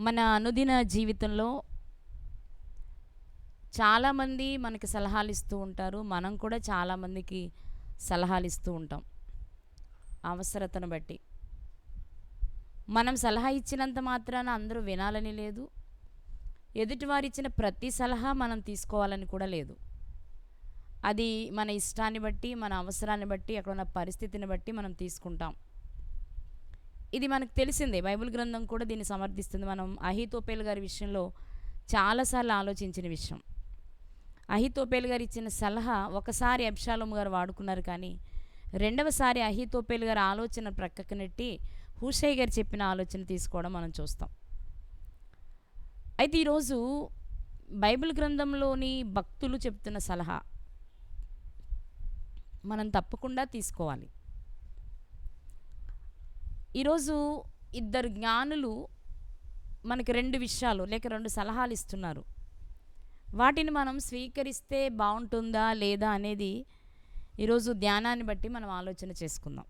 మన అనుదిన జీవితంలో చాలామంది మనకి సలహాలు ఇస్తూ ఉంటారు. మనం కూడా చాలామందికి సలహాలు ఇస్తూ ఉంటాం అవసరతను బట్టి. మనం సలహా ఇచ్చినంత మాత్రాన అందరూ వినాలని లేదు. ఎదుటివారు ఇచ్చిన ప్రతి సలహా మనం తీసుకోవాలని కూడా లేదు. అది మన ఇష్టాన్ని బట్టి, మన అవసరాన్ని బట్టి, అక్కడ ఉన్న పరిస్థితిని బట్టి మనం తీసుకుంటాం. ఇది మనకు తెలిసిందే. బైబిల్ గ్రంథం కూడా దీన్ని సమర్థిస్తుంది. మనం అహీతోపేలు గారి విషయంలో చాలాసార్లు ఆలోచించిన విషయం. అహీతోపేలు గారు ఇచ్చిన సలహా ఒకసారి అబ్షాలోము గారు వాడుకున్నారు, కానీ రెండవసారి అహీతోపేలు గారి ఆలోచన ప్రక్కకు నెట్టి హూషై గారు చెప్పిన ఆలోచన తీసుకోవడం మనం చూస్తాం. అయితే ఈరోజు బైబిల్ గ్రంథంలోని భక్తులు చెప్తున్న సలహా మనం తప్పకుండా తీసుకోవాలి. ఈరోజు ఇద్దరు జ్ఞానులు మనకి రెండు విషయాలు లేక రెండు సలహాలు ఇస్తున్నారు. వాటిని మనం స్వీకరిస్తే బాగుంటుందా లేదా అనేది ఈరోజు ధ్యానాన్ని బట్టి మనం ఆలోచన చేసుకుందాం.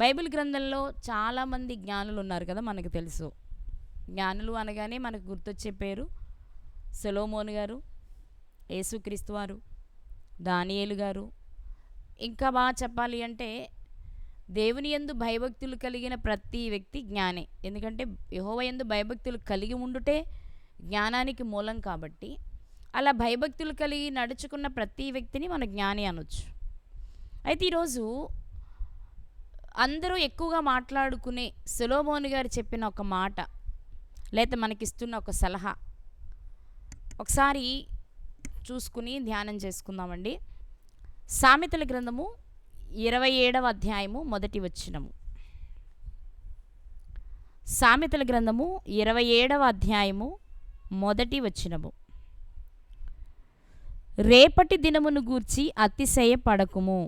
బైబిల్ గ్రంథంలో చాలామంది జ్ఞానులు ఉన్నారు కదా, మనకు తెలుసు. జ్ఞానులు అనగానే మనకు గుర్తొచ్చే పేరు సొలొమోను గారు, యేసుక్రీస్తు వారు, దానియేలు గారు. ఇంకా బాగా చెప్పాలి అంటే దేవుని యందు భయభక్తులు కలిగిన ప్రతి వ్యక్తి జ్ఞానే. ఎందుకంటే యెహోవా యందు భయభక్తులు కలిగి ఉండుటే జ్ఞానానికి మూలం కాబట్టి, అలా భయభక్తులు కలిగి నడుచుకున్న ప్రతి వ్యక్తిని మన జ్ఞాని అనొచ్చు. అయితే ఈరోజు అందరూ ఎక్కువగా మాట్లాడుకునే సొలొమోను గారు చెప్పిన ఒక మాట, లేకపోతే మనకిస్తున్న ఒక సలహా ఒకసారి చూసుకుని ధ్యానం చేసుకుందామండి. సామెతల గ్రంథము 27వ అధ్యాయము 1వ వచనము. సామెతల గ్రంథము 27వ అధ్యాయము 1వ వచనము. రేపటి దినమును గూర్చి అతిశయపడకుము.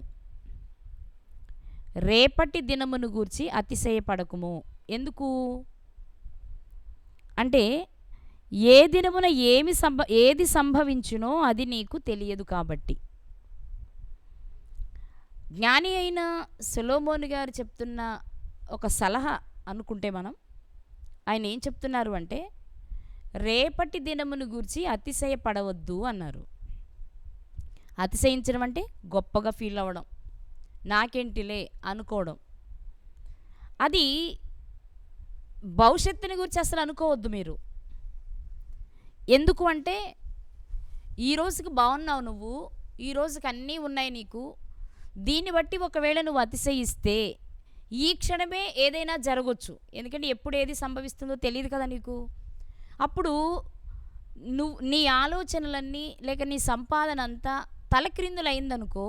రేపటి దినమును గూర్చి అతిశయపడకుము. ఎందుకు అంటే ఏ దినమున ఏది సంభవించునో అది నీకు తెలియదు కాబట్టి. జ్ఞాని అయిన సొలొమోను గారు చెప్తున్న ఒక సలహా అనుకుంటే మనం, ఆయన ఏం చెప్తున్నారు అంటే రేపటి దినమును గూర్చి అతిశయపడవద్దు అన్నారు. అతిశయించడం అంటే గొప్పగా ఫీల్ అవ్వడం, నాకేంటిలే అనుకోవడం. అది భవిష్యత్తుని గురించి అసలు అనుకోవద్దు మీరు. ఎందుకు అంటే ఈ రోజుకి బాగున్నావు నువ్వు, ఈ రోజుకి అన్నీ ఉన్నాయి నీకు. దీన్ని బట్టి ఒకవేళ నువ్వు అతిశయిస్తే ఈ క్షణమే ఏదైనా జరగవచ్చు. ఎందుకంటే ఎప్పుడు ఏది సంభవిస్తుందో తెలియదు కదా నీకు. అప్పుడు నీ ఆలోచనలన్నీ లేక నీ సంపాదన అంతా తలక్రిందులైందనుకో,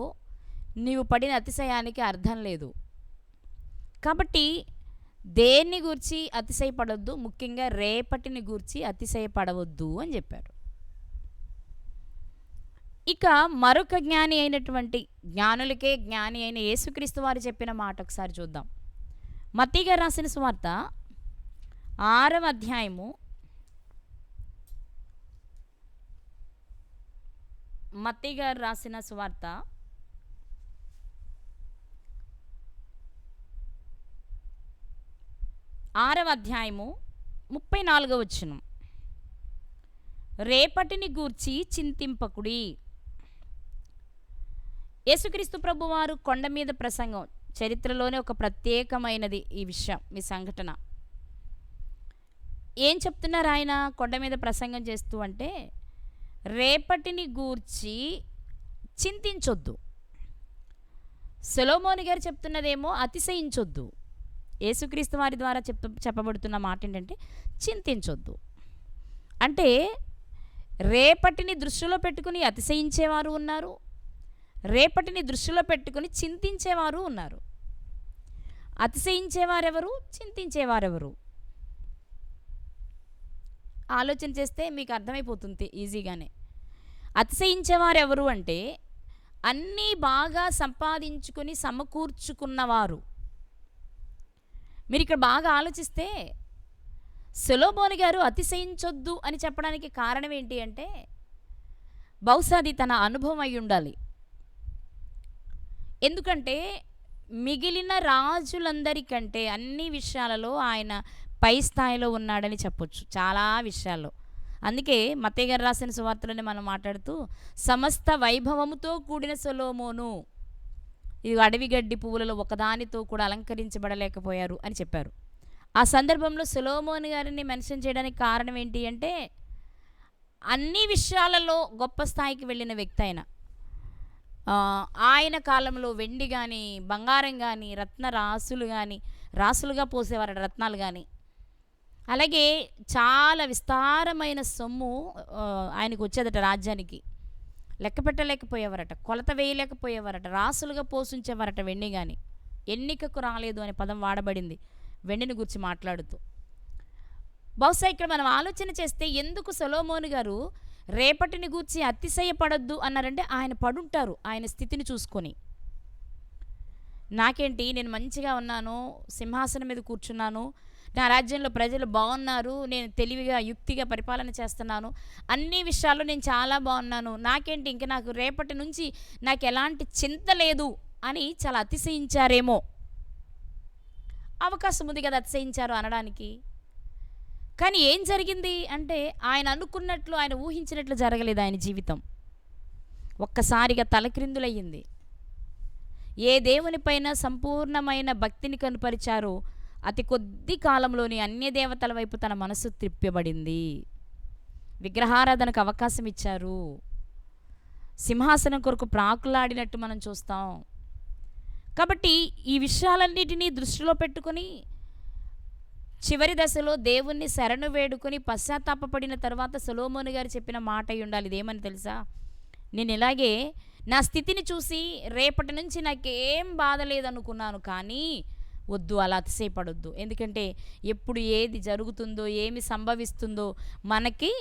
నీవు పడిన అతిశయానికి అర్థం లేదు. కాబట్టి దేన్ని గూర్చి అతిశయపడవద్దు, ముఖ్యంగా రేపటిని గూర్చి అతిశయపడవద్దు అని చెప్పారు. ఇక మరొక జ్ఞాని అయినటువంటి, జ్ఞానులకే జ్ఞాని అయిన యేసుక్రీస్తు వారు చెప్పిన మాట ఒకసారి చూద్దాం. మత్తయి గారు రాసిన సువార్త 6వ అధ్యాయము, మత్తయి గారు రాసిన సువార్త 6వ అధ్యాయము 34వ వచనం. రేపటిని గూర్చి చింతింపకుడి. యేసుక్రీస్తు ప్రభువారు కొండ మీద ప్రసంగం, చరిత్రలోనే ఒక ప్రత్యేకమైనది ఈ విషయం, ఈ సంఘటన. ఏం చెప్తున్నారు ఆయన కొండ మీద ప్రసంగం చేస్తూ అంటే, రేపటిని గూర్చి చింతించొద్దు. సొలొమోను గారు చెప్తున్నదేమో అతిశయించొద్దు. యేసుక్రీస్తు వారి ద్వారా చెప్పబడుతున్న మాట ఏంటంటే చింతించొద్దు. అంటే రేపటిని దృష్టిలో పెట్టుకుని అతిశయించేవారు ఉన్నారు, రేపటిని దృష్టిలో పెట్టుకుని చింతించేవారు ఉన్నారు. అతిశయించేవారెవరు, చింతించేవారెవరు? ఆలోచన చేస్తే మీకు అర్థమైపోతుంది ఈజీగానే. అతిశయించేవారెవరు అంటే అన్నీ బాగా సంపాదించుకొని సమకూర్చుకున్నవారు. మీరు ఇక్కడ బాగా ఆలోచిస్తే సొలొమోను గారు అతిశయించొద్దు అని చెప్పడానికి కారణం ఏంటి అంటే, బహుశా అది తన అనుభవం అయి ఉండాలి. ఎందుకంటే మిగిలిన రాజులందరికంటే అన్ని విషయాలలో ఆయన పై స్థాయిలో ఉన్నాడని చెప్పొచ్చు చాలా విషయాల్లో. అందుకే మత్తయి గారు రాసిన సువార్తలోనే మనం మాట్లాడుతూ సమస్త వైభవముతో కూడిన సొలొమోను ఇది అడవి గడ్డి పువ్వులలో ఒకదానితో కూడా అలంకరించబడలేకపోయారు అని చెప్పారు. ఆ సందర్భంలో సొలొమోను గారిని మెన్షన్ చేయడానికి కారణం ఏంటి అంటే అన్ని విషయాలలో గొప్ప స్థాయికి వెళ్ళిన వ్యక్తి ఆయన. ఆయన కాలంలో వెండి కానీ బంగారం కానీ రత్న రాసులు కానీ రాసులుగా పోసేవారు రత్నాలు కానీ, అలాగే చాలా విస్తారమైన సొమ్ము ఆయనకు వచ్చేదట. రాజ్యానికి లెక్క పెట్టలేకపోయేవారట, కొలత వేయలేకపోయేవారట, రాసులుగా పోషించేవారట వెండి కానీ. ఎన్నికకు రాలేదు అనే పదం వాడబడింది వెండిని గురించి మాట్లాడుతూ. బహుశా ఇక్కడ మనం ఆలోచన చేస్తే ఎందుకు సొలొమోను గారు రేపటిని గూర్చి అతిశయపడొద్దు అన్నారంటే ఆయన పడుంటారు ఆయన స్థితిని చూసుకొని. నాకేంటి, నేను మంచిగా ఉన్నాను, సింహాసనం మీద కూర్చున్నాను, నా రాజ్యంలో ప్రజలు బాగున్నారు, నేను తెలివిగా యుక్తిగా పరిపాలన చేస్తున్నాను, అన్ని విషయాల్లో నేను చాలా బాగున్నాను, నాకేంటి ఇంక నాకు రేపటి నుంచి నాకు ఎలాంటి చింత లేదు అని చాలా అతిశయించారేమో. అవకాశం ఉంది కదా అతిశయించారు అనడానికి. కానీ ఏం జరిగింది అంటే ఆయన అనుకున్నట్లు ఆయన ఊహించినట్లు జరగలేదు ఆయన జీవితం. ఒక్కసారిగా తలక్రిందులయ్యింది. ఏ దేవునిపైన సంపూర్ణమైన భక్తిని కనుపరిచారో అతి కొద్ది కాలంలోని అన్య దేవతల వైపు తన మనసు త్రిప్పబడింది. విగ్రహారాధనకు అవకాశం ఇచ్చారు. సింహాసనం కొరకు ప్రాకులాడినట్టు మనం చూస్తాం. కాబట్టి ఈ విషయాలన్నిటినీ దృష్టిలో పెట్టుకొని చివరి దశలో దేవుణ్ణి శరణు వేడుకొని పశ్చాత్తాపడిన తర్వాత సొలొమోను గారు చెప్పిన మాట అయి ఉండాలి. ఇదేమని తెలుసా? నేను ఇలాగే నా స్థితిని చూసి రేపటి నుంచి నాకేం బాధ లేదనుకున్నాను, కానీ వద్దు, అలా అతిశయపడొద్దు. ఎందుకంటే ఎప్పుడు ఏది జరుగుతుందో ఏమి సంభవిస్తుందో మనకి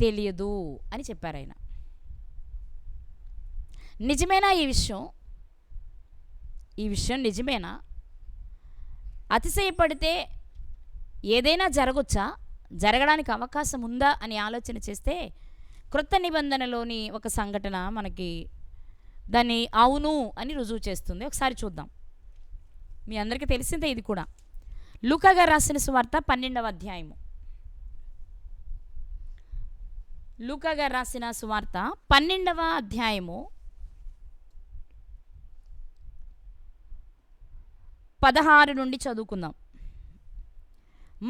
తెలియదు అని చెప్పారు ఆయన. నిజమేనా ఈ విషయం? ఈ విషయం నిజమేనా? అతిశయపడితే ఏదైనా జరగొచ్చా? జరగడానికి అవకాశం ఉందా అని ఆలోచన చేస్తే క్రొత్త నిబంధనలోని ఒక సంఘటన మనకి దాన్ని అవును అని రుజువు చేస్తుంది. ఒకసారి చూద్దాం. మీ అందరికీ తెలిసిందే ఇది కూడా. లూకా గారు రాసిన సువార్త 12వ అధ్యాయము. లూకా గారు రాసిన సువార్త 12వ అధ్యాయము 16 నుండి చదువుకుందాం.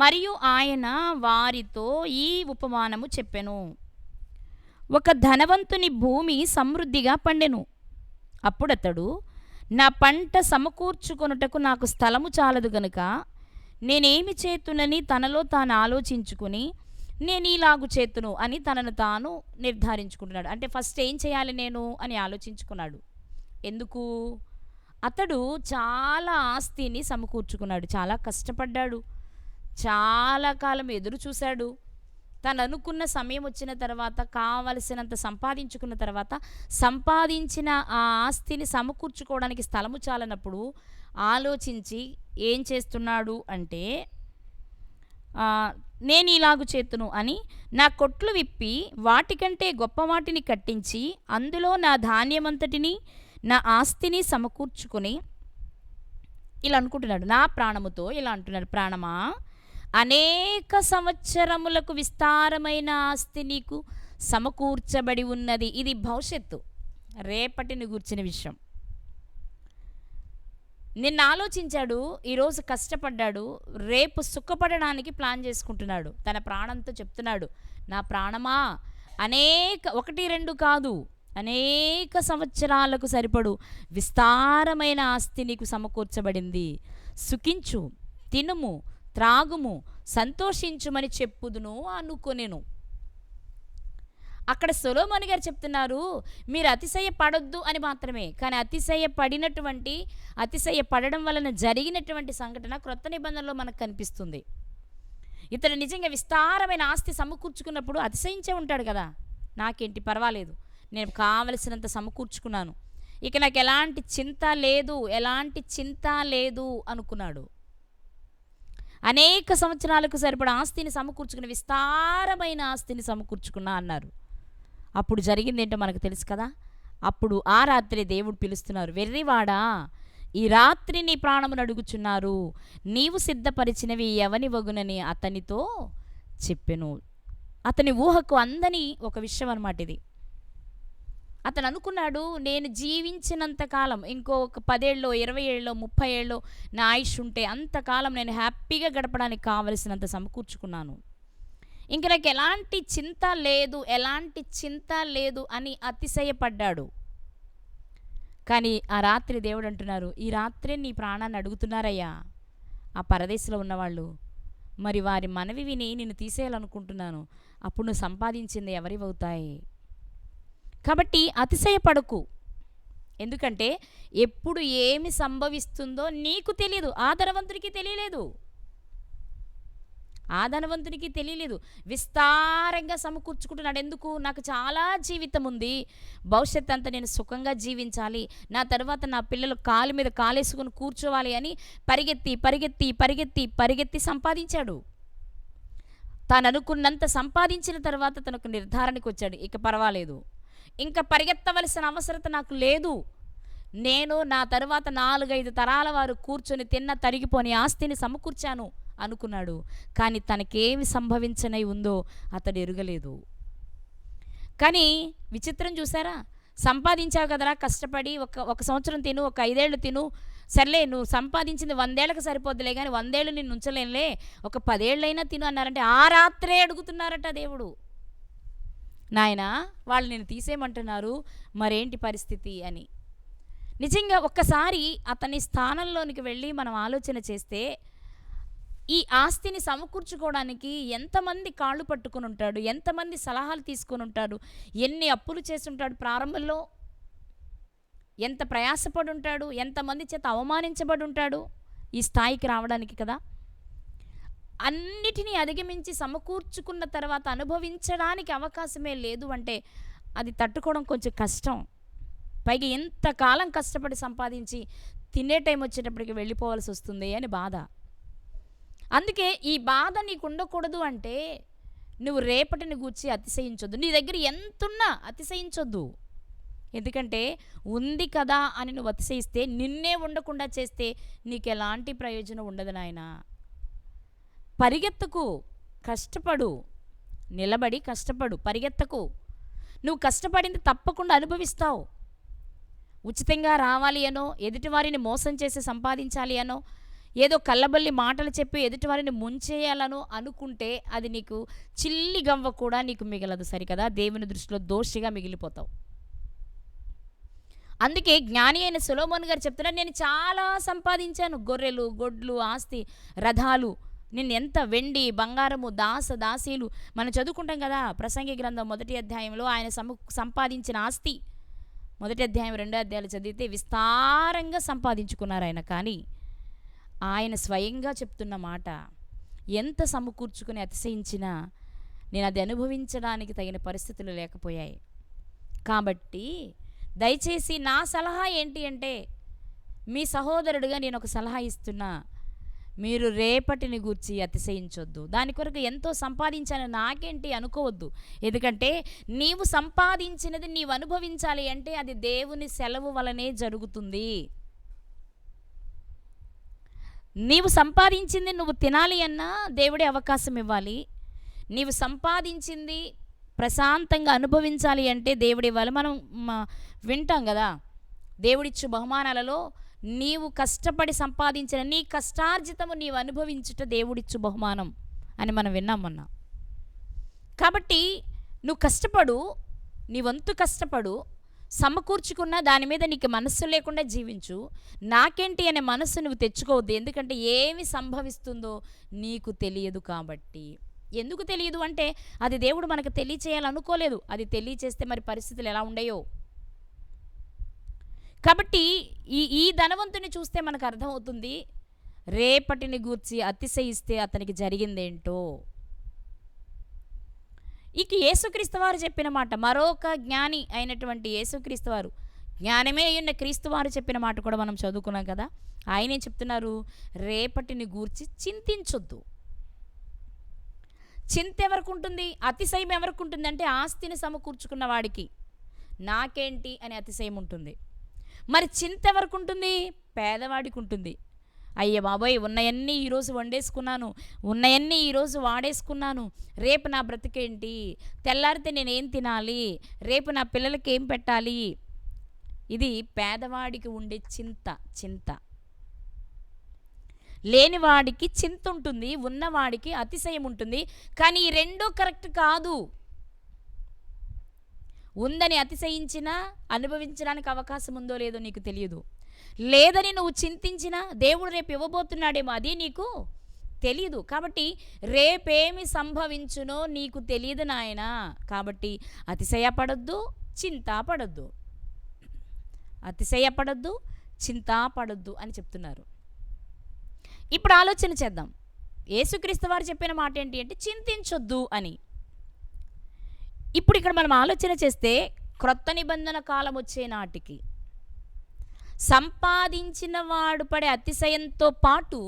మరియు ఆయన వారితో ఈ ఉపమానము చెప్పెను. ఒక ధనవంతుని భూమి సమృద్ధిగా పండెను. అప్పుడతడు, నా పంట సమకూర్చుకొనుటకు నాకు స్థలము చాలదు గనుక నేనేమి చేతునని తనలో తాను ఆలోచించుకుని నేను ఇలాగు చేతును అని తనను తాను నిర్ధారించుకుంటున్నాడు. అంటే ఫస్ట్ ఏం చేయాలి నేను అని ఆలోచించుకున్నాడు. ఎందుకు? అతడు చాలా ఆస్తిని సమకూర్చుకున్నాడు, చాలా కష్టపడ్డాడు, చాలా కాలం ఎదురు చూశాడు. తను అనుకున్న సమయం వచ్చిన తర్వాత కావలసినంత సంపాదించుకున్న తర్వాత సంపాదించిన ఆ ఆస్తిని సమకూర్చుకోవడానికి స్థలము చాలనప్పుడు ఆలోచించి ఏం చేస్తున్నాడు అంటే నేను ఇలాగు చేతును అని నా కొట్లు విప్పి వాటికంటే గొప్ప వాటిని కట్టించి అందులో నా ధాన్యమంతటిని నా ఆస్తిని సమకూర్చుకొని ఇలా అనుకుంటున్నాడు. నా ప్రాణముతో ఇలా అంటున్నాడు, ప్రాణమా, అనేక సంవత్సరములకు విస్తారమైన ఆస్తి నీకు సమకూర్చబడి ఉన్నది. ఇది భవిష్యత్తు, రేపటిని గూర్చిన విషయం. నిన్న ఆలోచించాడు, ఈరోజు కష్టపడ్డాడు, రేపు సుఖపడడానికి ప్లాన్ చేసుకుంటున్నాడు. తన ప్రాణంతో చెప్తున్నాడు, నా ప్రాణమా, ఒకటి రెండు కాదు, అనేక సంవత్సరాలకు సరిపడు విస్తారమైన ఆస్తి నీకు సమకూర్చబడింది. సుఖించు, తినుము, త్రాగుము, సంతోషించుమని చెప్పుదును అనుకొనెను. అక్కడ సొలొమోను గారు చెప్తున్నారు, మీరు అతిశయపడొద్దు అని మాత్రమే. కానీ అతిశయపడడం వలన జరిగినటువంటి సంఘటన క్రొత్త నిబంధనలో మనకు కనిపిస్తుంది. ఇతడు నిజంగా విస్తారమైన ఆస్తి సమకూర్చుకున్నప్పుడు అతిశయించే ఉంటాడు కదా, నాకేంటి పర్వాలేదు, నేను కావలసినంత సమకూర్చుకున్నాను, ఇక నాకు ఎలాంటి చింత లేదు అనుకున్నాడు. అనేక సంవత్సరాలకు సరిపడా ఆస్తిని సమకూర్చుకున్న విస్తారమైన ఆస్తిని సమకూర్చుకున్నా అన్నారు. అప్పుడు జరిగింది ఏంటో మనకు తెలుసు కదా. అప్పుడు ఆ రాత్రి దేవుడు పిలుస్తున్నారు, వెర్రివాడా, ఈ రాత్రి నీ ప్రాణమును అడుగుచున్నారు, నీవు సిద్ధపరిచినవి ఎవని వగునని అతనితో చెప్పెను. అతని ఊహకు అందని ఒక విషయం అన్నమాట ఇది. అతను అనుకున్నాడు, నేను జీవించినంత కాలం, ఇంకో ఒక 10 ఏళ్ళో 20 ఏళ్ళో 30 ఏళ్ళో నా ఆయుష్ ఉంటే అంతకాలం నేను హ్యాపీగా గడపడానికి కావలసినంత సమకూర్చుకున్నాను, ఇంక నాకు ఎలాంటి చింత లేదు అని అతిశయపడ్డాడు. కానీ ఆ రాత్రి దేవుడు అంటున్నారు, ఈ రాత్రే నీ ప్రాణాన్ని అడుగుతున్నారయ్యా ఆ పరదేశంలో ఉన్నవాళ్ళు, మరి వారి మనవి విని నిన్ను తీసేయాలనుకుంటున్నాను, అప్పుడు నువ్వు సంపాదించింది ఎవరివవుతాయి? కాబట్టి అతిశయపడకు. ఎందుకంటే ఎప్పుడు ఏమి సంభవిస్తుందో నీకు తెలియదు. ఆ ధనవంతునికి తెలియలేదు. విస్తారంగా సమకూర్చుకుంటున్నాడు. ఎందుకు? నాకు చాలా జీవితం ఉంది, భవిష్యత్ అంతా నేను సుఖంగా జీవించాలి, నా తర్వాత నా పిల్లలు కాలు మీద కాలేసుకొని కూర్చోవాలి అని పరిగెత్తి సంపాదించాడు. తాను అనుకున్నంత సంపాదించిన తర్వాత తనకు నిర్ధారణకు వచ్చాడు, ఇక పర్వాలేదు, ఇంకా పరిగెత్తవలసిన అవసరత నాకు లేదు, నేను నా తరువాత 4-5 తరాల వారు కూర్చొని తిన్న తరిగిపోని ఆస్తిని సమకూర్చాను అనుకున్నాడు. కానీ తనకేమి సంభవించనై ఉందో అతడు ఎరుగలేదు. కానీ విచిత్రం చూసారా? సంపాదించావు కదరా కష్టపడి, ఒక సంవత్సరం తిను, ఒక 5 ఏళ్ళు తిను, సర్లే నువ్వు సంపాదించింది 100 ఏళ్ళకి సరిపోద్దులే కానీ 100 ఏళ్ళు నిన్ను ఉంచలేనులే, ఒక 10 ఏళ్ళైనా తిను అన్నారంటే ఆ రాత్రే అడుగుతున్నారట దేవుడు. నాయనా వాళ్ళు నేను తీసేయమంటున్నారు, మరేంటి పరిస్థితి అని. నిజంగా ఒక్కసారి అతని స్థానంలోనికి వెళ్ళి మనం ఆలోచన చేస్తే, ఈ ఆస్తిని సమకూర్చుకోవడానికి ఎంతమంది కాళ్ళు పట్టుకుని ఉంటాడు, ఎంతమంది సలహాలు తీసుకొని ఉంటాడు, ఎన్ని అప్పులు చేసి ఉంటాడు, ప్రారంభంలో ఎంత ప్రయాసపడి ఉంటాడు, ఎంతమంది చేత అవమానించబడి ఉంటాడు ఈ స్థాయికి రావడానికి కదా. అన్నిటినీ అధిగమించి సమకూర్చుకున్న తర్వాత అనుభవించడానికి అవకాశమే లేదు అంటే అది తట్టుకోవడం కొంచెం కష్టం. పైగా ఎంతకాలం కష్టపడి సంపాదించి తినే టైం వచ్చేటప్పటికి వెళ్ళిపోవాల్సి వస్తుంది అని బాధ. అందుకే ఈ బాధ నీకు ఉండకూడదు అంటే నువ్వు రేపటిని గూర్చి అతిశయించొద్దు. నీ దగ్గర ఎంతున్నా అతిశయించొద్దు. ఎందుకంటే ఉంది కదా అని నువ్వు అతిశయిస్తే, నిన్నే ఉండకుండా చేస్తే నీకు ఎలాంటి ప్రయోజనం ఉండదు నాయనా. పరిగెత్తకు, కష్టపడు, నిలబడి కష్టపడు, పరిగెత్తకు. నువ్వు కష్టపడింది తప్పకుండా అనుభవిస్తావు. ఉచితంగా రావాలి అనో, ఎదుటివారిని మోసం చేసి సంపాదించాలి అనో, ఏదో కళ్ళబల్లి మాటలు చెప్పి ఎదుటివారిని ముంచేయాలనో అనుకుంటే అది నీకు చిల్లి గవ్వ కూడా నీకు మిగలదు, సరికదా. దేవుని దృష్టిలో దోషిగా మిగిలిపోతావు. అందుకే జ్ఞాని అయిన సొలొమోను గారు చెప్తున్నారు, నేను చాలా సంపాదించాను, గొర్రెలు, గొడ్లు, ఆస్తి, రథాలు, నేను ఎంత వెండి, బంగారము, దాసీలు. మనం చదువుకుంటాం కదా ప్రసంగి గ్రంథం 1వ అధ్యాయంలో ఆయన సంపాదించిన ఆస్తి. 1వ అధ్యాయం 2వ అధ్యాయాలు చదివితే విస్తారంగా సంపాదించుకున్నారు ఆయన. కానీ ఆయన స్వయంగా చెప్తున్న మాట, ఎంత సమకూర్చుకుని అతిశయించినా నేను అది అనుభవించడానికి తగిన పరిస్థితులు లేకపోయాయి. కాబట్టి దయచేసి నా సలహా ఏంటి అంటే, మీ సహోదరుడిగా నేను ఒక సలహా ఇస్తున్నా, మీరు రేపటిని గూర్చి అతిశయించొద్దు. దాని కొరకు ఎంతో సంపాదించాలని నాకేంటి అనుకోవద్దు. ఎందుకంటే నీవు సంపాదించినది నీవు అనుభవించాలి అంటే అది దేవుని సెలవు వలనే జరుగుతుంది. నీవు సంపాదించింది నువ్వు తినాలి అన్నా దేవుడే అవకాశం ఇవ్వాలి. నీవు సంపాదించింది ప్రశాంతంగా అనుభవించాలి అంటే దేవుడి ఇవ్వాలి. మనం వింటాం కదా, దేవుడిచ్చు బహుమానాలలో నీవు కష్టపడి సంపాదించిన నీ కష్టార్జితము నీవు అనుభవించుట దేవుడిచ్చు బహుమానం అని మనం విన్నాం మొన్న. కాబట్టి నువ్వు కష్టపడు, నీ వంతు కష్టపడు, సమకూర్చుకున్న దాని మీద నీకు మనస్సు లేకుండా జీవించు. నాకేంటి అనే మనస్సు నువ్వు తెచ్చుకోవద్దు. ఎందుకంటే ఏమి సంభవిస్తుందో నీకు తెలియదు కాబట్టి. ఎందుకు తెలియదు అంటే అది దేవుడు మనకు తెలియచేయాలనుకోలేదు. అది తెలియచేస్తే మరి పరిస్థితులు ఎలా ఉండయో. కాబట్టి ఈ ధనవంతుని చూస్తే మనకు అర్థమవుతుంది, రేపటిని గూర్చి అతిశయిస్తే అతనికి జరిగిందేంటో. ఇక యేసుక్రీస్తు వారు చెప్పిన మాట, మరొక జ్ఞాని అయినటువంటి యేసుక్రీస్తు వారు, జ్ఞానమే అయ్యున్న క్రీస్తు వారు చెప్పిన మాట కూడా మనం చదువుకున్నాం కదా. ఆయనే చెప్తున్నారు, రేపటిని గూర్చి చింతించొద్దు. చింత ఎవరికి ఉంటుంది, అతిశయం ఎవరికి ఉంటుంది అంటే ఆస్తిని సమకూర్చుకున్న వాడికి. నాకేంటి అనే అతిశయం ఉంటుంది. మరి చింత ఎవరికి ఉంటుంది? పేదవాడికి ఉంటుంది. అయ్య బాబోయ్, ఉన్నయన్నీ ఈరోజు వండేసుకున్నాను, ఉన్నయన్నీ ఈరోజు వాడేసుకున్నాను, రేపు నా బ్రతికేంటి, తెల్లారితే నేనేం తినాలి, రేపు నా పిల్లలకి ఏం పెట్టాలి. ఇది పేదవాడికి ఉండే చింత. లేనివాడికి చింత ఉంటుంది, ఉన్నవాడికి అతిశయం ఉంటుంది. కానీ ఈ రెండూ కరెక్ట్ కాదు. ఉందని అతిశయించినా అనుభవించడానికి అవకాశం ఉందో లేదో నీకు తెలియదు. లేదని నువ్వు చింతించినా దేవుడు రేపు ఇవ్వబోతున్నాడేమో, అది నీకు తెలియదు. కాబట్టి రేపేమి సంభవించునో నీకు తెలియదు నాయనా. కాబట్టి అతిశయపడొద్దు, చింతాపడొద్దు. అతిశయపడొద్దు, చింతాపడొద్దు అని చెప్తున్నారు. ఇప్పుడు ఆలోచన చేద్దాం. యేసుక్రీస్తు వారు చెప్పిన మాట ఏంటి అంటే చింతించొద్దు అని. ఇప్పుడు ఇక్కడ మనం ఆలోచన చేస్తే క్రొత్త నిబంధన కాలం వచ్చే నాటికి సంపాదించిన వాడు పడే అతిశయంతో పాటు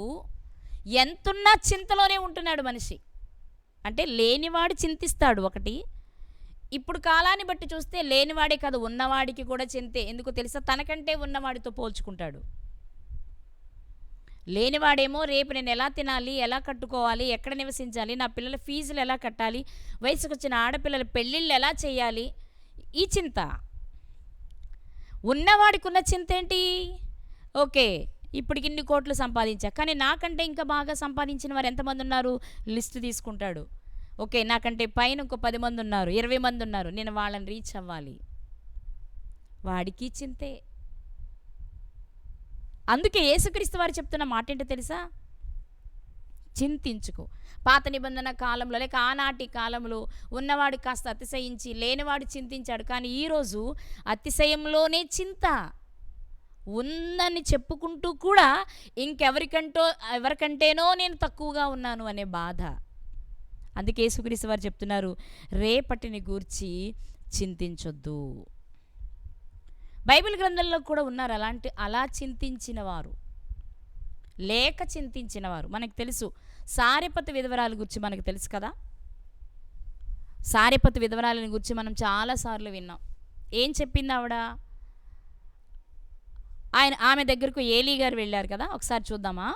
ఎంతున్నా చింతలోనే ఉంటున్నాడు మనిషి. అంటే లేనివాడు చింతిస్తాడు ఒకటి. ఇప్పుడు కాలాన్ని బట్టి చూస్తే లేనివాడే కాదు, ఉన్నవాడికి కూడా చింతే. ఎందుకు తెలుసా? తనకంటే ఉన్నవాడితో పోల్చుకుంటాడు. లేనివాడేమో రేపు నేను ఎలా తినాలి, ఎలా కట్టుకోవాలి, ఎక్కడ నివసించాలి, నా పిల్లల ఫీజులు ఎలా కట్టాలి, వయసుకు వచ్చిన ఆడపిల్లల పెళ్ళిళ్ళు ఎలా చేయాలి, ఈ చింత. ఉన్నవాడికి ఉన్న చింత ఏంటి? ఓకే, ఇప్పటికి ఇన్ని కోట్లు సంపాదించా, కానీ నాకంటే ఇంకా బాగా సంపాదించిన వారు ఎంతమంది ఉన్నారు లిస్టు తీసుకుంటాడు. ఓకే, నాకంటే పైన ఇంకో 10 మంది ఉన్నారు, 20 మంది ఉన్నారు, నేను వాళ్ళని రీచ్ అవ్వాలి. వాడికి చింతే. అందుకే యేసుక్రీస్తు వారు చెప్తున్న మాట ఏంటో తెలుసా? చింతించుకో. పాత నిబంధన కాలంలో లేక ఆనాటి కాలంలో ఉన్నవాడు కాస్త అతిశయించి లేనివాడు చింతించాడు. కానీ ఈరోజు అతిశయంలోనే చింత. ఉందని చెప్పుకుంటూ కూడా ఎవరికంటేనో నేను తక్కువగా ఉన్నాను అనే బాధ. అందుకే యేసుక్రీస్తు వారు చెప్తున్నారు, రేపటిని గూర్చి చింతించొద్దు. బైబిల్ గ్రంథంలో కూడా ఉన్నారు అలా చింతించిన వారు, లేక చింతించిన వారు. మనకు తెలుసు సారెపతు విధవరాల గురించి మనకు తెలుసు కదా. సారెపతు విధవరాలని గురించి మనం చాలాసార్లు విన్నాం. ఏం చెప్పింది ఆవిడ? ఆమె దగ్గరకు ఏలీ గారు వెళ్ళారు కదా. ఒకసారి చూద్దామా?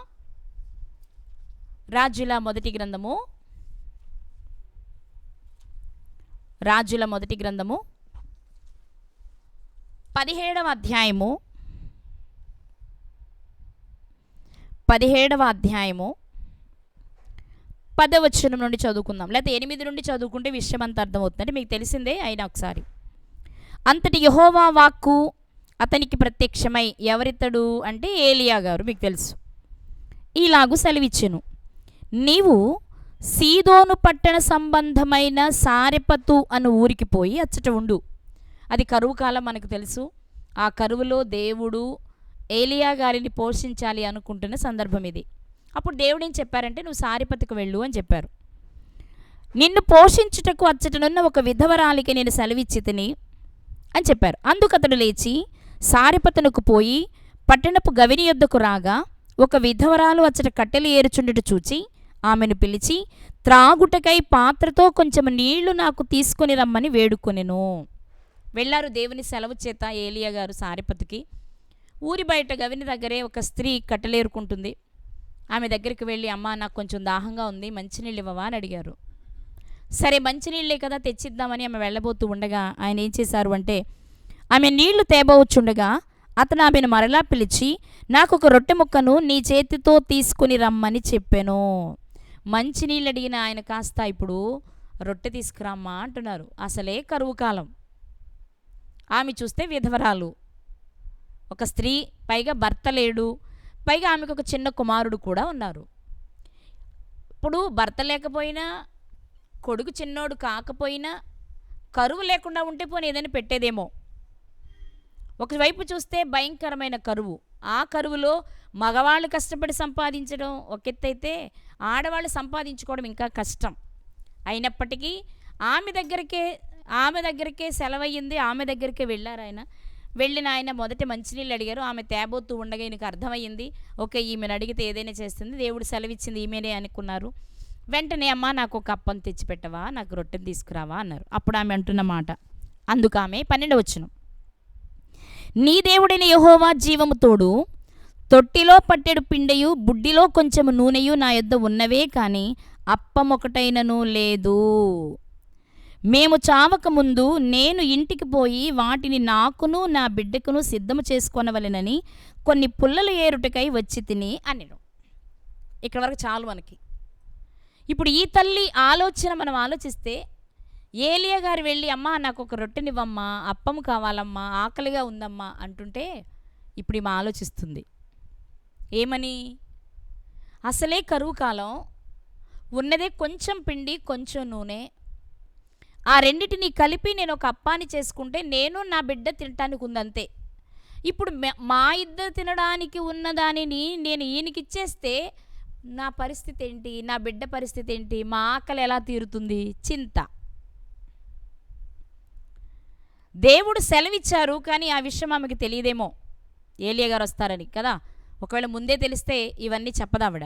రాజుల మొదటి గ్రంథము 17వ అధ్యాయము 10వ వచనం నుండి చదువుకుందాం. లేకపోతే 8 నుండి చదువుకుంటే విషయం అంత అర్థమవుతుంది. అంటే మీకు తెలిసిందే అయినా ఒకసారి. అంతటి యెహోవా వాక్కు అతనికి ప్రత్యక్షమై, ఎవరితడు అంటే ఏలియా గారు, మీకు తెలుసు, ఇలాగు సెలవిచ్చెను, నీవు సీదోను పట్టణ సంబంధమైన సారెపతు అను ఊరికి పోయి అచ్చట ఉండు. అది కరువు కాలం మనకు తెలుసు. ఆ కరువులో దేవుడు ఏలియా గారిని పోషించాలి అనుకుంటున్న సందర్భం ఇది. అప్పుడు దేవుడు ఏం చెప్పారంటే, నువ్వు సారెపతుకు వెళ్ళు అని చెప్పారు. నిన్ను పోషించుటకు అచ్చటనున్న ఒక విధవరాలికి నేను సెలవిచ్చితిని అని చెప్పారు. అందుకు అతడు లేచి సారెపతునకు పోయి పట్టణపు గవిని యొద్దకు రాగా, ఒక విధవరాలు అచ్చట కట్టెలు ఏరుచుండుట చూచి ఆమెను పిలిచి, త్రాగుటకై పాత్రతో కొంచెం నీళ్లు నాకు తీసుకొని రమ్మని వేడుకొనెను. వెళ్ళారు దేవుని సెలవు చేత ఏలియా గారు సారెపతుకి. ఊరి బయట గవిని దగ్గరే ఒక స్త్రీ కట్టెలేరుకుంటుంది. ఆమె దగ్గరికి వెళ్ళి, అమ్మా నాకు కొంచెం దాహంగా ఉంది, మంచినీళ్ళు ఇవ్వవా అని అడిగారు. సరే మంచినీళ్ళే కదా తెచ్చిద్దామని ఆమె వెళ్ళబోతూ ఉండగా ఆయన ఏం చేశారు అంటే, ఆమె నీళ్లు తేబోచుండగా అతను ఆమెను మరలా పిలిచి, నాకు ఒక రొట్టె ముక్కను నీ చేతితో తీసుకుని రమ్మని చెప్పాను. మంచినీళ్ళు అడిగిన ఆయన కాస్త ఇప్పుడు రొట్టె తీసుకురామ్మా అంటున్నారు. అసలే కరువు కాలం. ఆమె చూస్తే విధవరాలు, ఒక స్త్రీ, పైగా భర్త లేడు, పైగా ఆమెకు ఒక చిన్న కుమారుడు కూడా ఉన్నారు. ఇప్పుడు భర్త లేకపోయినా, కొడుకు చిన్నోడు కాకపోయినా, కరువు లేకుండా ఉంటే పోనీ ఏదైనా పెట్టేదేమో. ఒకవైపు చూస్తే భయంకరమైన కరువు. ఆ కరువులో మగవాళ్ళు కష్టపడి సంపాదించడం ఒక ఎత్తు అయితే, ఆడవాళ్ళు సంపాదించుకోవడం ఇంకా కష్టం. అయినప్పటికీ ఆమె దగ్గరికే సెలవయ్యింది. ఆమె దగ్గరికే వెళ్ళారు ఆయన. వెళ్ళిన ఆయన మొదట మంచినీళ్ళు అడిగారు. ఆమె తేబోతూ ఉండగా ఈయనకు అర్థమయ్యింది, ఓకే ఈమెను అడిగితే ఏదైనా చేస్తుంది, దేవుడు సెలవిచ్చింది ఈమెనే అనుకున్నారు. వెంటనే, అమ్మ నాకు ఒక అప్పం తెచ్చిపెట్టవా, నాకు రొట్టెని తీసుకురావా అన్నారు. అప్పుడు ఆమె అంటున్న మాట, అందుకు ఆమె 12వ వచనం, నీ దేవుడైన యెహోవా జీవము తోడు, తొట్టిలో పట్టెడు పిండియు బుడ్డిలో కొంచెము నూనెయు నా యొద్ద ఉన్నవే కాని అప్పమొకటైనను లేదు. మేము చావకముందు నేను ఇంటికి పోయి వాటిని నాకును నా బిడ్డకును సిద్ధము చేసుకొనవలెనని కొన్ని పుల్లలు ఏరుటకై వచ్చి తిని అనెను. ఇక్కడ వరకు చాలు మనకి. ఇప్పుడు ఈ తల్లి ఆలోచన మనం ఆలోచిస్తే, ఏలియా గారు వెళ్ళి అమ్మా నాకు ఒక రొట్టెనివ్వమ్మా, అప్పము కావాలమ్మా, ఆకలిగా ఉందమ్మా అంటుంటే ఇప్పుడు ఈమె ఆలోచిస్తుంది ఏమని? అసలే కరువు కాలం, ఉన్నదే కొంచెం పిండి కొంచెం నూనె, ఆ రెండిటిని కలిపి నేను ఒక అప్పాన్ని చేసుకుంటే నేను నా బిడ్డ తినటానికి ఉందంతే. ఇప్పుడు మా ఇద్దరు తినడానికి ఉన్నదానిని నేను ఈయనకిచ్చేస్తే నా పరిస్థితి ఏంటి, నా బిడ్డ పరిస్థితి ఏంటి, మా ఆకలి ఎలా తీరుతుంది? చింత. దేవుడు సెలవిచ్చారు కానీ ఆ విషయం ఆమెకు తెలియదేమో, ఏలియా గారు వస్తారని కదా. ఒకవేళ ముందే తెలిస్తే ఇవన్నీ చెప్పదావిడ.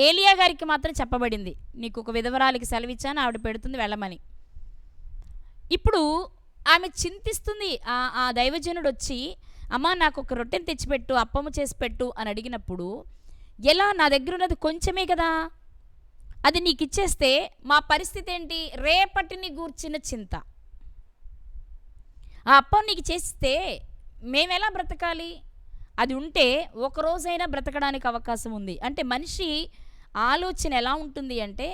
ఏలియా గారికి మాత్రం చెప్పబడింది, నీకు ఒక విధవరాలికి సెలవిచ్చాను, ఆవిడ పెడుతుంది వెళ్ళమని. ఇప్పుడు ఆమె చింతిస్తుంది. ఆ దైవజనుడు వచ్చి అమ్మా నాకు ఒక రొట్టెని తెచ్చిపెట్టు, అప్పము చేసి పెట్టు అని అడిగినప్పుడు, ఎలా, నా దగ్గర ఉన్నది కొంచెమే కదా, అది నీకు ఇచ్చేస్తే మా పరిస్థితి ఏంటి? రేపటిని గూర్చిన చింత. ఆ అప్పం నీకు చేస్తే మేమెలా బ్రతకాలి? అది ఉంటే ఒకరోజైనా బ్రతకడానికి అవకాశం ఉంది. అంటే మనిషి ఆలోచన ఎలా ఉంటుంది అంటే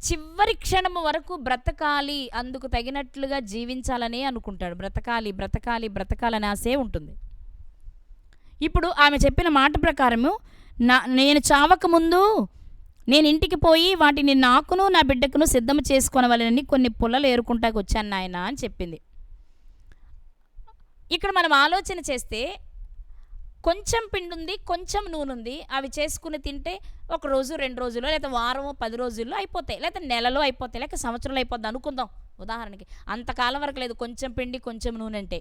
చివరి క్షణము వరకు బ్రతకాలి, అందుకు తగినట్లుగా జీవించాలనే అనుకుంటాడు. బ్రతకాలి బ్రతకాలి బ్రతకాలని ఆశే ఉంటుంది. ఇప్పుడు ఆమె చెప్పిన మాట ప్రకారము నేను చావకముందు నేను ఇంటికి పోయి వాటిని నాకును నా బిడ్డకును సిద్ధం చేసుకొనవలెనని కొన్ని పుల్లలు ఏరుకుంటాకు వచ్చాను నాయన అని చెప్పింది. ఇక్కడ మనం ఆలోచన చేస్తే కొంచెం పిండి ఉంది, కొంచెం నూనె ఉంది, అవి చేసుకుని తింటే ఒక రోజు 2 రోజుల్లో లేదా వారమో 10 రోజుల్లో అయిపోతాయి, లేదా నెలలో అయిపోతాయి, లేక సంవత్సరంలో అయిపోద్ది అనుకుందాం ఉదాహరణకి. అంతకాలం వరకు లేదు కొంచెం పిండి కొంచెం నూనె అంటే.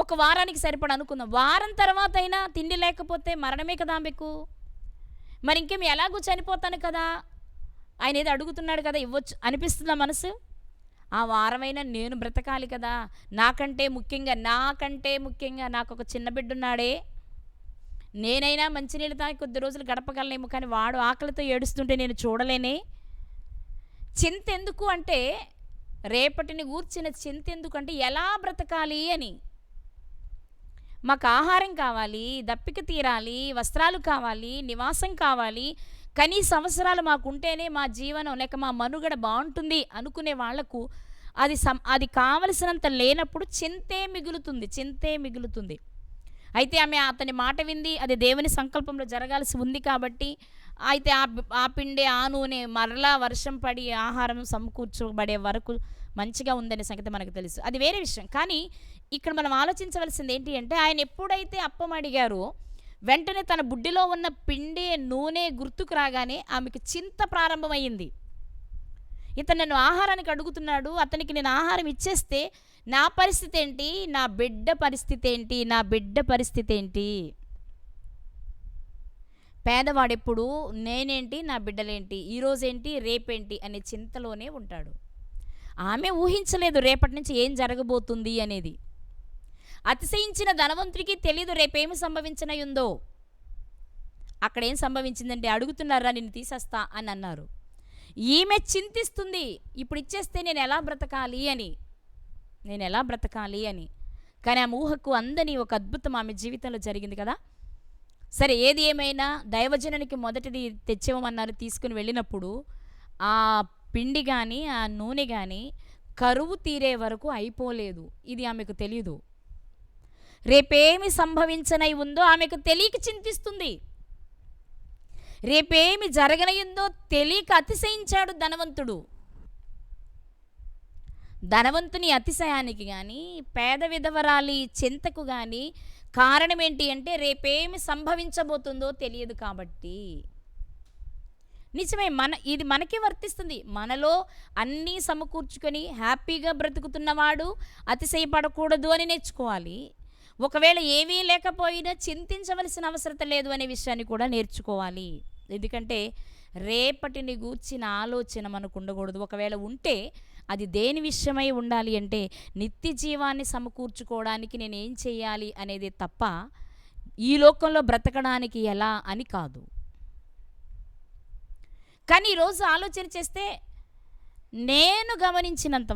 ఒక వారానికి సరిపడ అనుకుందాం. వారం తర్వాత అయినా తిండి లేకపోతే మరణమే కదా మీకు. మరి ఇంకేం ఎలాగూ చనిపోతాను కదా, ఆయన ఏదో అడుగుతున్నాడు కదా ఇవ్వచ్చు అనిపిస్తుందా మనసు? ఆ వారమైనా నేను బ్రతకాలి కదా, నాకంటే ముఖ్యంగా నాకు ఒక చిన్న బిడ్డున్నాడే, నేనైనా మంచినీళ్ళు తాగి కొద్ది రోజులు గడపగలనేమో, కానీ వాడు ఆకలితో ఏడుస్తుంటే నేను చూడలేనే. చింత ఎందుకు అంటే, రేపటిని గూర్చిన చింత ఎందుకంటే ఎలా బ్రతకాలి అని. మాకు ఆహారం కావాలి, దప్పిక తీరాలి, వస్త్రాలు కావాలి, నివాసం కావాలి, కనీస అవసరాలు మాకుంటేనే మా జీవనం లేక మా మనుగడ బాగుంటుంది అనుకునే వాళ్లకు అది కావలసినంత లేనప్పుడు చింతే మిగులుతుంది. అయితే ఆమె అతని మాట వింది, అది దేవుని సంకల్పంలో జరగాల్సి ఉంది కాబట్టి అయితే ఆ పిండి ఆ నూనె మరలా వర్షం పడి ఆహారం సమకూర్చబడే వరకు మంచిగా ఉందనే సంగతి మనకు తెలుసు, అది వేరే విషయం. కానీ ఇక్కడ మనం ఆలోచించవలసింది ఏంటి అంటే, ఆయన ఎప్పుడైతే అప్పం అడిగారో వెంటనే తన బుడ్డిలో ఉన్న పిండి నూనె గుర్తుకు రాగానే ఆమెకు చింత ప్రారంభమైంది. ఇతను నన్ను ఆహారానికి అడుగుతున్నాడు, అతనికి నేను ఆహారం ఇచ్చేస్తే నా పరిస్థితి ఏంటి, నా బిడ్డ పరిస్థితి ఏంటి? పేదవాడెప్పుడు నేనేంటి, నా బిడ్డలేంటి, ఈరోజేంటి, రేపేంటి అనే చింతలోనే ఉంటాడు. ఆమె ఊహించలేదు రేపటి నుంచి ఏం జరగబోతుంది అనేది. అతిశయించిన ధనవంతుడికి తెలీదు రేపేమి సంభవించనయుందో. అక్కడేం సంభవించిందంటే, అడుగుతున్నారా నిన్ను తీసేస్తా అని అన్నారు. ఈమె చింతిస్తుంది, ఇప్పుడు ఇచ్చేస్తే నేను ఎలా బ్రతకాలి అని. కానీ ఆమె ఊహకు అందని ఒక అద్భుతం ఆమె జీవితంలో జరిగింది కదా. సరే, ఏది ఏమైనా దైవజనునికి మొదటిది తెచ్చేవమన్నారు, తీసుకుని వెళ్ళినప్పుడు ఆ పిండి కానీ ఆ నూనె కానీ కరువు తీరే వరకు అయిపోలేదు. ఇది ఆమెకు తెలియదు. రేపేమి సంభవించనై ఉందో ఆమెకు తెలియక చింతిస్తుంది. రేపేమి జరగనయిందో తెలియక అతిశయించాడు ధనవంతుని అతిశయానికి కానీ పేద విధవరాలి చింతకు కానీ కారణం ఏంటి అంటే, రేపేమి సంభవించబోతుందో తెలియదు కాబట్టి. నిజమే, ఇది మనకే వర్తిస్తుంది. మనలో అన్నీ సమకూర్చుకొని హ్యాపీగా బ్రతుకుతున్నవాడు అతిశయపడకూడదు అని నేర్చుకోవాలి. ఒకవేళ ఏమీ లేకపోయినా చింతించవలసిన అవసరం లేదు అనే విషయాన్ని కూడా నేర్చుకోవాలి. ఎందుకంటే రేపటిని గూర్చిన ఆలోచన మనకు ఉండకూడదు. ఒకవేళ ఉంటే అది దేని విషయమై ఉండాలి అంటే నిత్య జీవాన్ని సమకూర్చుకోవడానికి నేనేం చేయాలి అనేది తప్ప ఈ లోకంలో బ్రతకడానికి ఎలా అని కాదు. కానీ ఈరోజు ఆలోచన చేస్తే నేను గమనించినంత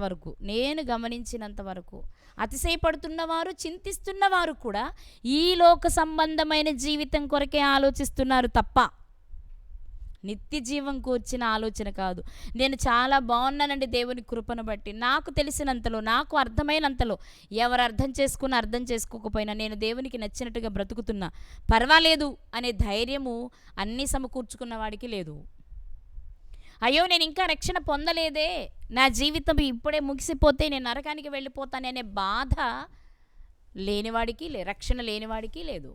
వరకు అతిశయపడుతున్నవారు, చింతిస్తున్నవారు కూడా ఈ లోక సంబంధమైన జీవితం కొరకే ఆలోచిస్తున్నారు తప్ప నిత్య జీవం కూర్చిన ఆలోచన కాదు. నేను చాలా బాగున్నానండి దేవుని కృపను బట్టి. నాకు తెలిసినంతలో, నాకు అర్థమైనంతలో, ఎవరు అర్థం చేసుకున్నా అర్థం చేసుకోకపోయినా నేను దేవునికి నచ్చినట్టుగా బ్రతుకుతున్నా, పర్వాలేదు అనే ధైర్యము అన్నీ సమకూర్చుకున్న వాడికి లేదు. అయ్యో నేను ఇంకా రక్షణ పొందలేదే, నా జీవితం ఇప్పుడే ముగిసిపోతే నేను నరకానికి వెళ్ళిపోతాననే బాధ లేనివాడికి రక్షణ లేనివాడికి లేదు.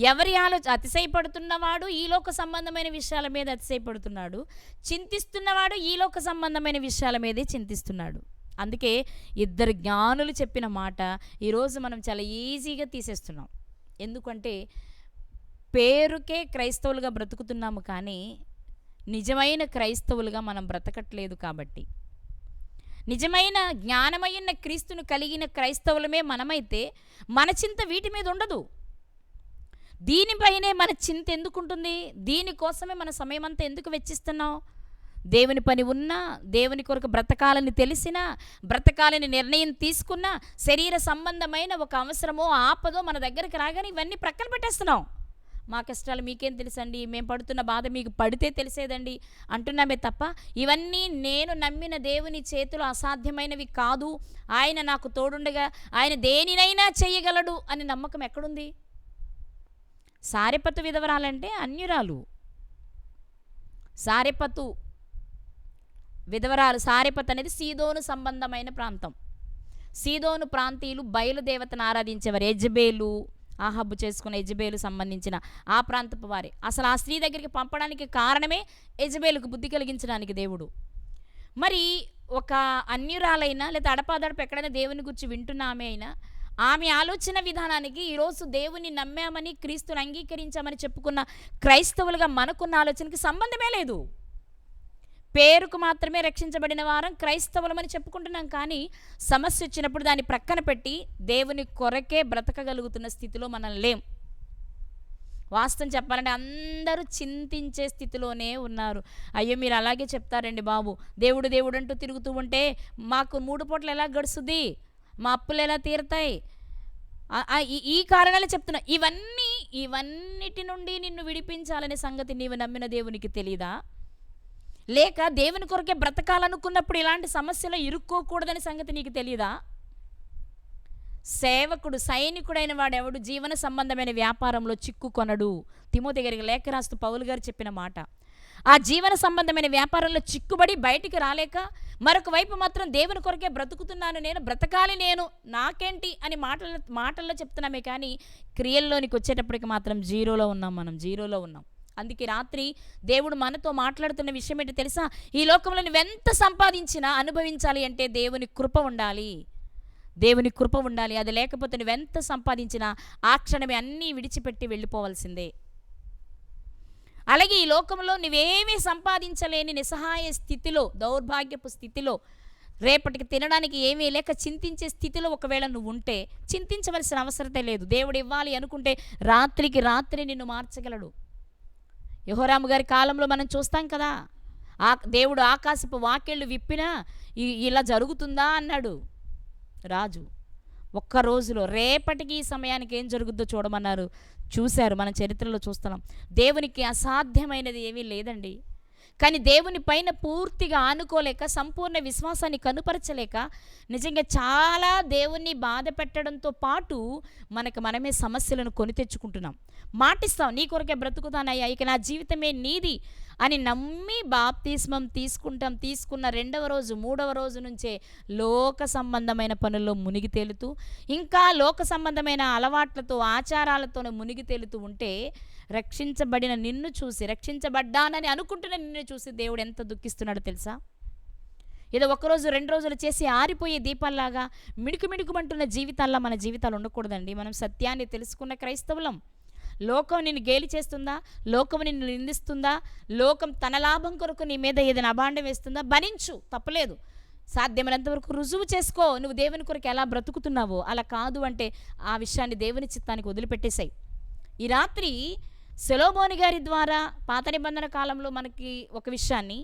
ఎవరి అతిశయపడుతున్నవాడు ఈ లోక సంబంధమైన విషయాల మీద అతిశయపడుతున్నాడు, చింతిస్తున్నవాడు ఈ లోక సంబంధమైన విషయాల మీదే చింతిస్తున్నాడు. అందుకే ఇద్దరు జ్ఞానులు చెప్పిన మాట ఈరోజు మనం చాలా ఈజీగా తీసేస్తున్నాం. ఎందుకంటే పేరుకే క్రైస్తవులుగా బ్రతుకుతున్నాము, కానీ నిజమైన క్రైస్తవులుగా మనం బ్రతకట్లేదు. కాబట్టి నిజమైన జ్ఞానమైన క్రీస్తును కలిగిన క్రైస్తవులమే మనమైతే మన చింత వీటి మీద ఉండదు. దీనిపైనే మన చింత ఎందుకుంటుంది? దీనికోసమే మన సమయం అంతా ఎందుకు వెచ్చిస్తున్నాం? దేవుని పని ఉన్నా, దేవుని కొరకు బ్రతకాలని తెలిసినా, బ్రతకాలని నిర్ణయం తీసుకున్నా, శరీర సంబంధమైన ఒక అవసరమో ఆపదో మన దగ్గరికి రాగానే ఇవన్నీ ప్రక్కన పెట్టేస్తున్నాం. మా కష్టాలు మీకేం తెలుసండి, మేము పడుతున్న బాధ మీకు పడితే తెలిసేదండి అంటున్నామే తప్ప ఇవన్నీ నేను నమ్మిన దేవుని చేతిలో అసాధ్యమైనవి కాదు, ఆయన నాకు తోడుండగా ఆయన దేనినైనా చేయగలడు అని నమ్మకం ఎక్కడుంది? సారెపతు విధవరాలంటే అన్యురాలు. సారెపతు విధవరాలు. సారెపతు అనేది సీదోను సంబంధమైన ప్రాంతం. సీదోను ప్రాంతీయులు బయలుదేవతను ఆరాధించేవారు. యెజబేలు, ఆహాబు చేసుకున్న యెజబేలు సంబంధించిన ఆ ప్రాంతపు వారే. అసలు ఆ స్త్రీ దగ్గరికి పంపడానికి కారణమే యెజబేలుకు బుద్ధి కలిగించడానికి దేవుడు. మరి ఒక అన్యురాలైనా లేదా అడపాదడప ఎక్కడైనా దేవుని గురించి వింటున్న ఆమె అయినా ఆమె ఆలోచన విధానానికి ఈరోజు దేవుని నమ్మామని, క్రీస్తుని అంగీకరించామని చెప్పుకున్న క్రైస్తవులుగా మనకున్న ఆలోచనకి సంబంధమే లేదు. పేరుకు మాత్రమే రక్షించబడిన వారం క్రైస్తవులమని చెప్పుకుంటున్నాం, కానీ సమస్య వచ్చినప్పుడు దాన్ని ప్రక్కన పెట్టి దేవుని కొరకే బ్రతకగలుగుతున్న స్థితిలో మనం లేం. వాస్తవం చెప్పాలంటే అందరూ చింతించే స్థితిలోనే ఉన్నారు. అయ్యో మీరు అలాగే చెప్తారండి బాబు, దేవుడు దేవుడు అంటూ తిరుగుతూ ఉంటే మాకు 3 పూటలు ఎలా గడుస్తుంది, మా అప్పులు ఎలా తీరుతాయి, ఈ కారణాలు చెప్తున్నా. ఇవన్నిటి నుండి నిన్ను విడిపించాలనే సంగతి నీవు నమ్మిన దేవునికి తెలీదా? లేక దేవుని కొరకే బ్రతకాలనుకున్నప్పుడు ఇలాంటి సమస్యలో ఇరుక్కోకూడదని సంగతి నీకు తెలీదా? సేవకుడు, సైనికుడైన వాడెవడు జీవన సంబంధమైన వ్యాపారంలో చిక్కుకొనడు. తిమోతి గారికి లేఖ రాస్తూ పౌలు గారు చెప్పిన మాట. ఆ జీవన సంబంధమైన వ్యాపారంలో చిక్కుబడి బయటికి రాలేక మరొక వైపు మాత్రం దేవుని కొరకే బ్రతుకుతున్నాను, నేను బ్రతకాలి, నేను నాకేంటి అని మాటల్లో చెప్తున్నామే, కానీ క్రియల్లోనికి వచ్చేటప్పటికి మాత్రం మనం జీరోలో ఉన్నాం. అందుకే రాత్రి దేవుడు మనతో మాట్లాడుతున్న విషయం ఏంటో తెలుసా? ఈ లోకంలో నువ్వెంత సంపాదించినా అనుభవించాలి అంటే దేవుని కృప ఉండాలి. దేవుని కృప ఉండాలి. అది లేకపోతే నువ్వెంత సంపాదించినా ఆ క్షణమే అన్నీ విడిచిపెట్టి వెళ్ళిపోవాల్సిందే. అలాగే ఈ లోకంలో నువ్వేమీ సంపాదించలేని నిస్సహాయ స్థితిలో, దౌర్భాగ్యపు స్థితిలో, రేపటికి తినడానికి ఏమీ లేక చింతించే స్థితిలో ఒకవేళ నువ్వు ఉంటే చింతించవలసిన అవసరతే లేదు. దేవుడు ఇవ్వాలి అనుకుంటే రాత్రికి రాత్రి నిన్ను మార్చగలడు. యెహోరాము గారి కాలంలో మనం చూస్తాం కదా, దేవుడు ఆకాశపు వాకిళ్ళు విప్పినా ఇలా జరుగుతుందా అన్నాడు రాజు. ఒక్క రోజులో రేపటికి ఈ సమయానికి ఏం జరుగుద్దో చూడమన్నారు. చూశారు, మన చరిత్రలో చూస్తున్నాం. దేవునికి అసాధ్యమైనది ఏమీ లేదండి. కానీ దేవుని పైన పూర్తిగా ఆనుకోలేక, సంపూర్ణ విశ్వాసాన్ని కనుపరచలేక, నిజంగా చాలా దేవుణ్ణి బాధ పెట్టడంతో పాటు మనమే సమస్యలను కొని తెచ్చుకుంటున్నాం. మాటిస్తాం, నీ కొరకే బ్రతుకుతానయ్యా, ఇక నా జీవితమే నీది అని నమ్మి బాప్తిస్మం తీసుకున్న 2వ రోజు 3వ రోజు నుంచే లోక సంబంధమైన పనుల్లో మునిగి తేలుతూ, ఇంకా లోక సంబంధమైన అలవాట్లతో, ఆచారాలతోనే మునిగి తేలుతూ ఉంటే రక్షించబడిన నిన్ను చూసి, రక్షించబడ్డానని అనుకుంటున్న నిన్ను చూసి దేవుడు ఎంత దుఃఖిస్తున్నాడో తెలుసా? ఏదో 1 రోజు 2 రోజులు చేసి ఆరిపోయే దీపాల్లాగా మిణుకుమంటున్న జీవితాల్లో మన జీవితాలు ఉండకూడదండి. మనం సత్యాన్ని తెలుసుకున్న క్రైస్తవులం. లోకం నిన్ను గేలి చేస్తుందా, లోకం నిన్ను నిందిస్తుందా, లోకం తన లాభం కొరకు నీ మీద ఏదైనా అభాండం వేస్తుందా, భరించు, తప్పలేదు. సాధ్యమైనంత వరకు రుజువు చేసుకో, నువ్వు దేవుని కొరకు ఎలా బ్రతుకుతున్నావో. అలా కాదు అంటే ఆ విషయాన్ని దేవుని చిత్తానికి వదిలిపెట్టేసాయి. ఈ రాత్రి సొలొమోను గారి ద్వారా పాత నిబంధన కాలంలో మనకి ఒక విషయాన్ని,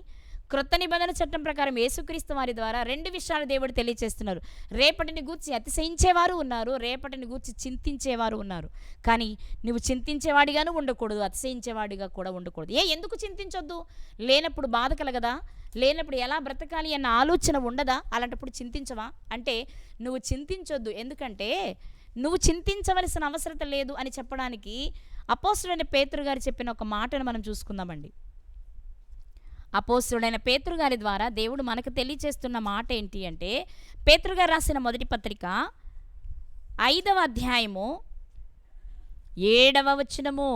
క్రొత్త నిబంధన చట్టం ప్రకారం యేసుక్రీస్తు వారి ద్వారా 2 విషయాలు దేవుడు తెలియచేస్తున్నారు. రేపటిని గూర్చి అతిశయించేవారు ఉన్నారు, రేపటిని గూర్చి చింతించేవారు ఉన్నారు. కానీ నువ్వు చింతించేవాడిగాను ఉండకూడదు, అతిశయించేవాడిగా కూడా ఉండకూడదు. ఎందుకు చింతించొద్దు? లేనప్పుడు బాధ కలగదా? లేనప్పుడు ఎలా బ్రతకాలి అన్న ఆలోచన ఉండదా? అలాంటప్పుడు చింతించవా అంటే నువ్వు చింతించొద్దు. ఎందుకంటే నువ్వు చింతించవలసిన అవసరం లేదు అని చెప్పడానికి అపోస్తలుడైన పేతురు గారు చెప్పిన ఒక మాటను మనం చూసుకుందామండి. అపోస్తలుడైన పేతురు గారి ద్వారా దేవుడు మనకు తెలియచేస్తున్న మాట ఏంటి అంటే, పేతురు గారు రాసిన మొదటి పత్రిక 5వ అధ్యాయము 7వ వచనము.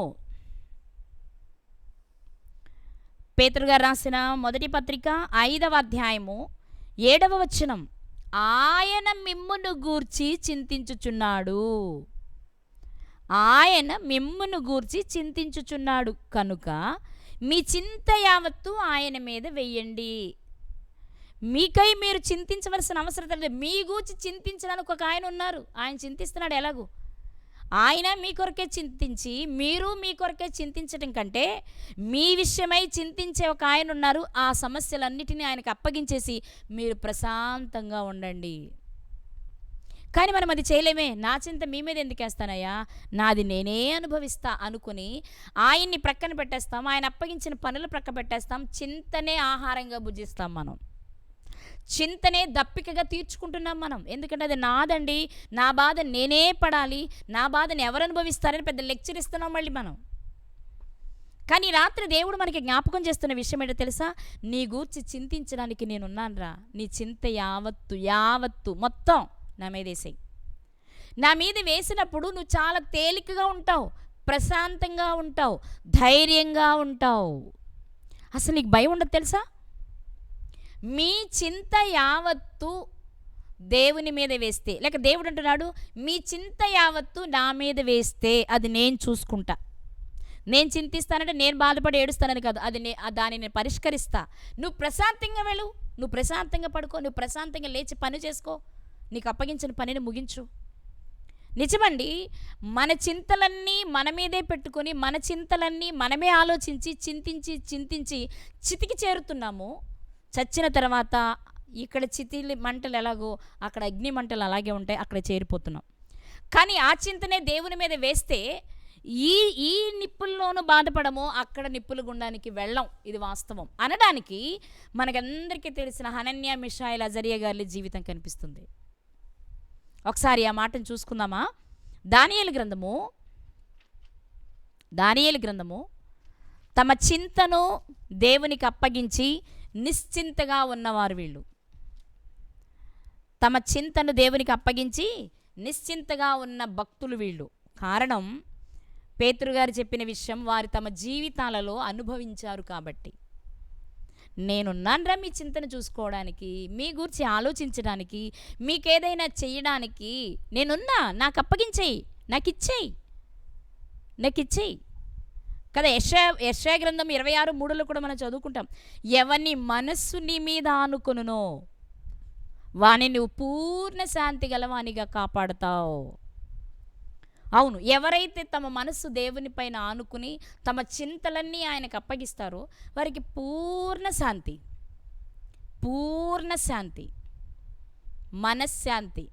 పేతురు గారు రాసిన మొదటి పత్రిక 5వ అధ్యాయము 7వ వచనం. ఆయన మిమ్మును గూర్చి చింతించుచున్నాడు, ఆయన మిమ్మును గూర్చి చింతించుచున్నాడు కనుక మీ చింత యావత్తు ఆయన మీద వెయ్యండి. మీకై మీరు చింతించవలసిన అవసరం లేదు. మీ గూర్చి చింతించడానికి ఒక ఆయన ఉన్నారు, ఆయన చింతిస్తున్నాడు. ఎలాగూ ఆయన మీ కొరకే చింతించి, మీరు మీ కొరకే చింతించడం కంటే మీ విషయమై చింతించే ఒక ఆయన ఉన్నారు. ఆ సమస్యలన్నిటినీ ఆయనకు అప్పగించేసి మీరు ప్రశాంతంగా ఉండండి. కానీ మనం అది చేయలేమే. నా చింత మీ మీద ఎందుకు వేస్తానయ్యా, నాది నేనే అనుభవిస్తా అనుకుని ఆయన్ని ప్రక్కన పెట్టేస్తాం, ఆయన అప్పగించిన పనులు ప్రక్క పెట్టేస్తాం. చింతనే ఆహారంగా భుజిస్తాం మనం, చింతనే దప్పికగా తీర్చుకుంటున్నాం మనం. ఎందుకంటే అది నాదండి, నా బాధ నేనే పడాలి, నా బాధను ఎవరు అనుభవిస్తారని పెద్ద లెక్చర్ ఇస్తున్నాం మళ్ళీ మనం. కానీ రాత్రి దేవుడు మనకి జ్ఞాపకం చేస్తున్న విషయం ఏంటో తెలుసా? నీ గూర్చి చింతించడానికి నేనున్నాను రా. నీ చింత యావత్తు మొత్తం నా మీద వేసేయి. నా మీద వేసినప్పుడు నువ్వు చాలా తేలికగా ఉంటావు, ప్రశాంతంగా ఉంటావు, ధైర్యంగా ఉంటావు. అసలు నీకు భయం ఉండదు తెలుసా? మీ చింత యావత్తు దేవుని మీద వేస్తే, లేక దేవుడు అంటున్నాడు మీ చింత యావత్తు నా మీద వేస్తే అది నేను చూసుకుంటా. నేను చింతిస్తానంటే నేను బాధపడి ఏడుస్తానని కాదు, దాన్ని నేను పరిష్కరిస్తా. నువ్వు ప్రశాంతంగా వెళ్ళు, నువ్వు ప్రశాంతంగా పడుకో, నువ్వు ప్రశాంతంగా లేచి పని చేసుకో, నీకు అప్పగించిన పనిని ముగించు. నిజమండి, మన చింతలన్నీ మన మీదే పెట్టుకొని, మన చింతలన్నీ మనమే ఆలోచించి చింతించి చితికి చేరుతున్నాము. చచ్చిన తర్వాత ఇక్కడ చితిలి మంటలు ఎలాగో అక్కడ అగ్ని మంటలు అలాగే ఉంటాయి, అక్కడ చేరిపోతున్నాం. కానీ ఆ చింతనే దేవుని మీద వేస్తే ఈ నిప్పుల్లోనూ బాధపడము, అక్కడ నిప్పుల గుండానికి వెళ్ళం. ఇది వాస్తవం అనడానికి మనకందరికీ తెలిసిన హనన్యా, మిషాయేల్, అజరియా గారి జీవితం కనిపిస్తుంది. ఒకసారి ఆ మాటను చూసుకుందామా? దానియేలు గ్రంథము తమ చింతను దేవునికి అప్పగించి నిశ్చింతగా ఉన్నవారు వీళ్ళు. తమ చింతను దేవునికి అప్పగించి నిశ్చింతగా ఉన్న భక్తులు వీళ్ళు. కారణం పేతురు గారు చెప్పిన విషయం వారు తమ జీవితాలలో అనుభవించారు కాబట్టి. నేనున్నానురా మీ చింతను చూసుకోవడానికి, మీ గురించి ఆలోచించడానికి, మీకేదైనా చెయ్యడానికి నేనున్నా. నాకు అప్పగించేయి, నాకు ఇచ్చేయి కదా. యెషయా గ్రంథం 26:3 కూడా మనం చదువుకుంటాం. ఎవని మనస్సు నీ మీద ఆనుకొనునో వాని నువ్వు పూర్ణ శాంతి గలవానిగా కాపాడుతావు. అవును, ఎవరైతే తమ మనస్సు దేవుని పైన ఆనుకుని తమ చింతలన్నీ ఆయనకు అప్పగిస్తారో వారికి పూర్ణ శాంతి, మనశ్శాంతి,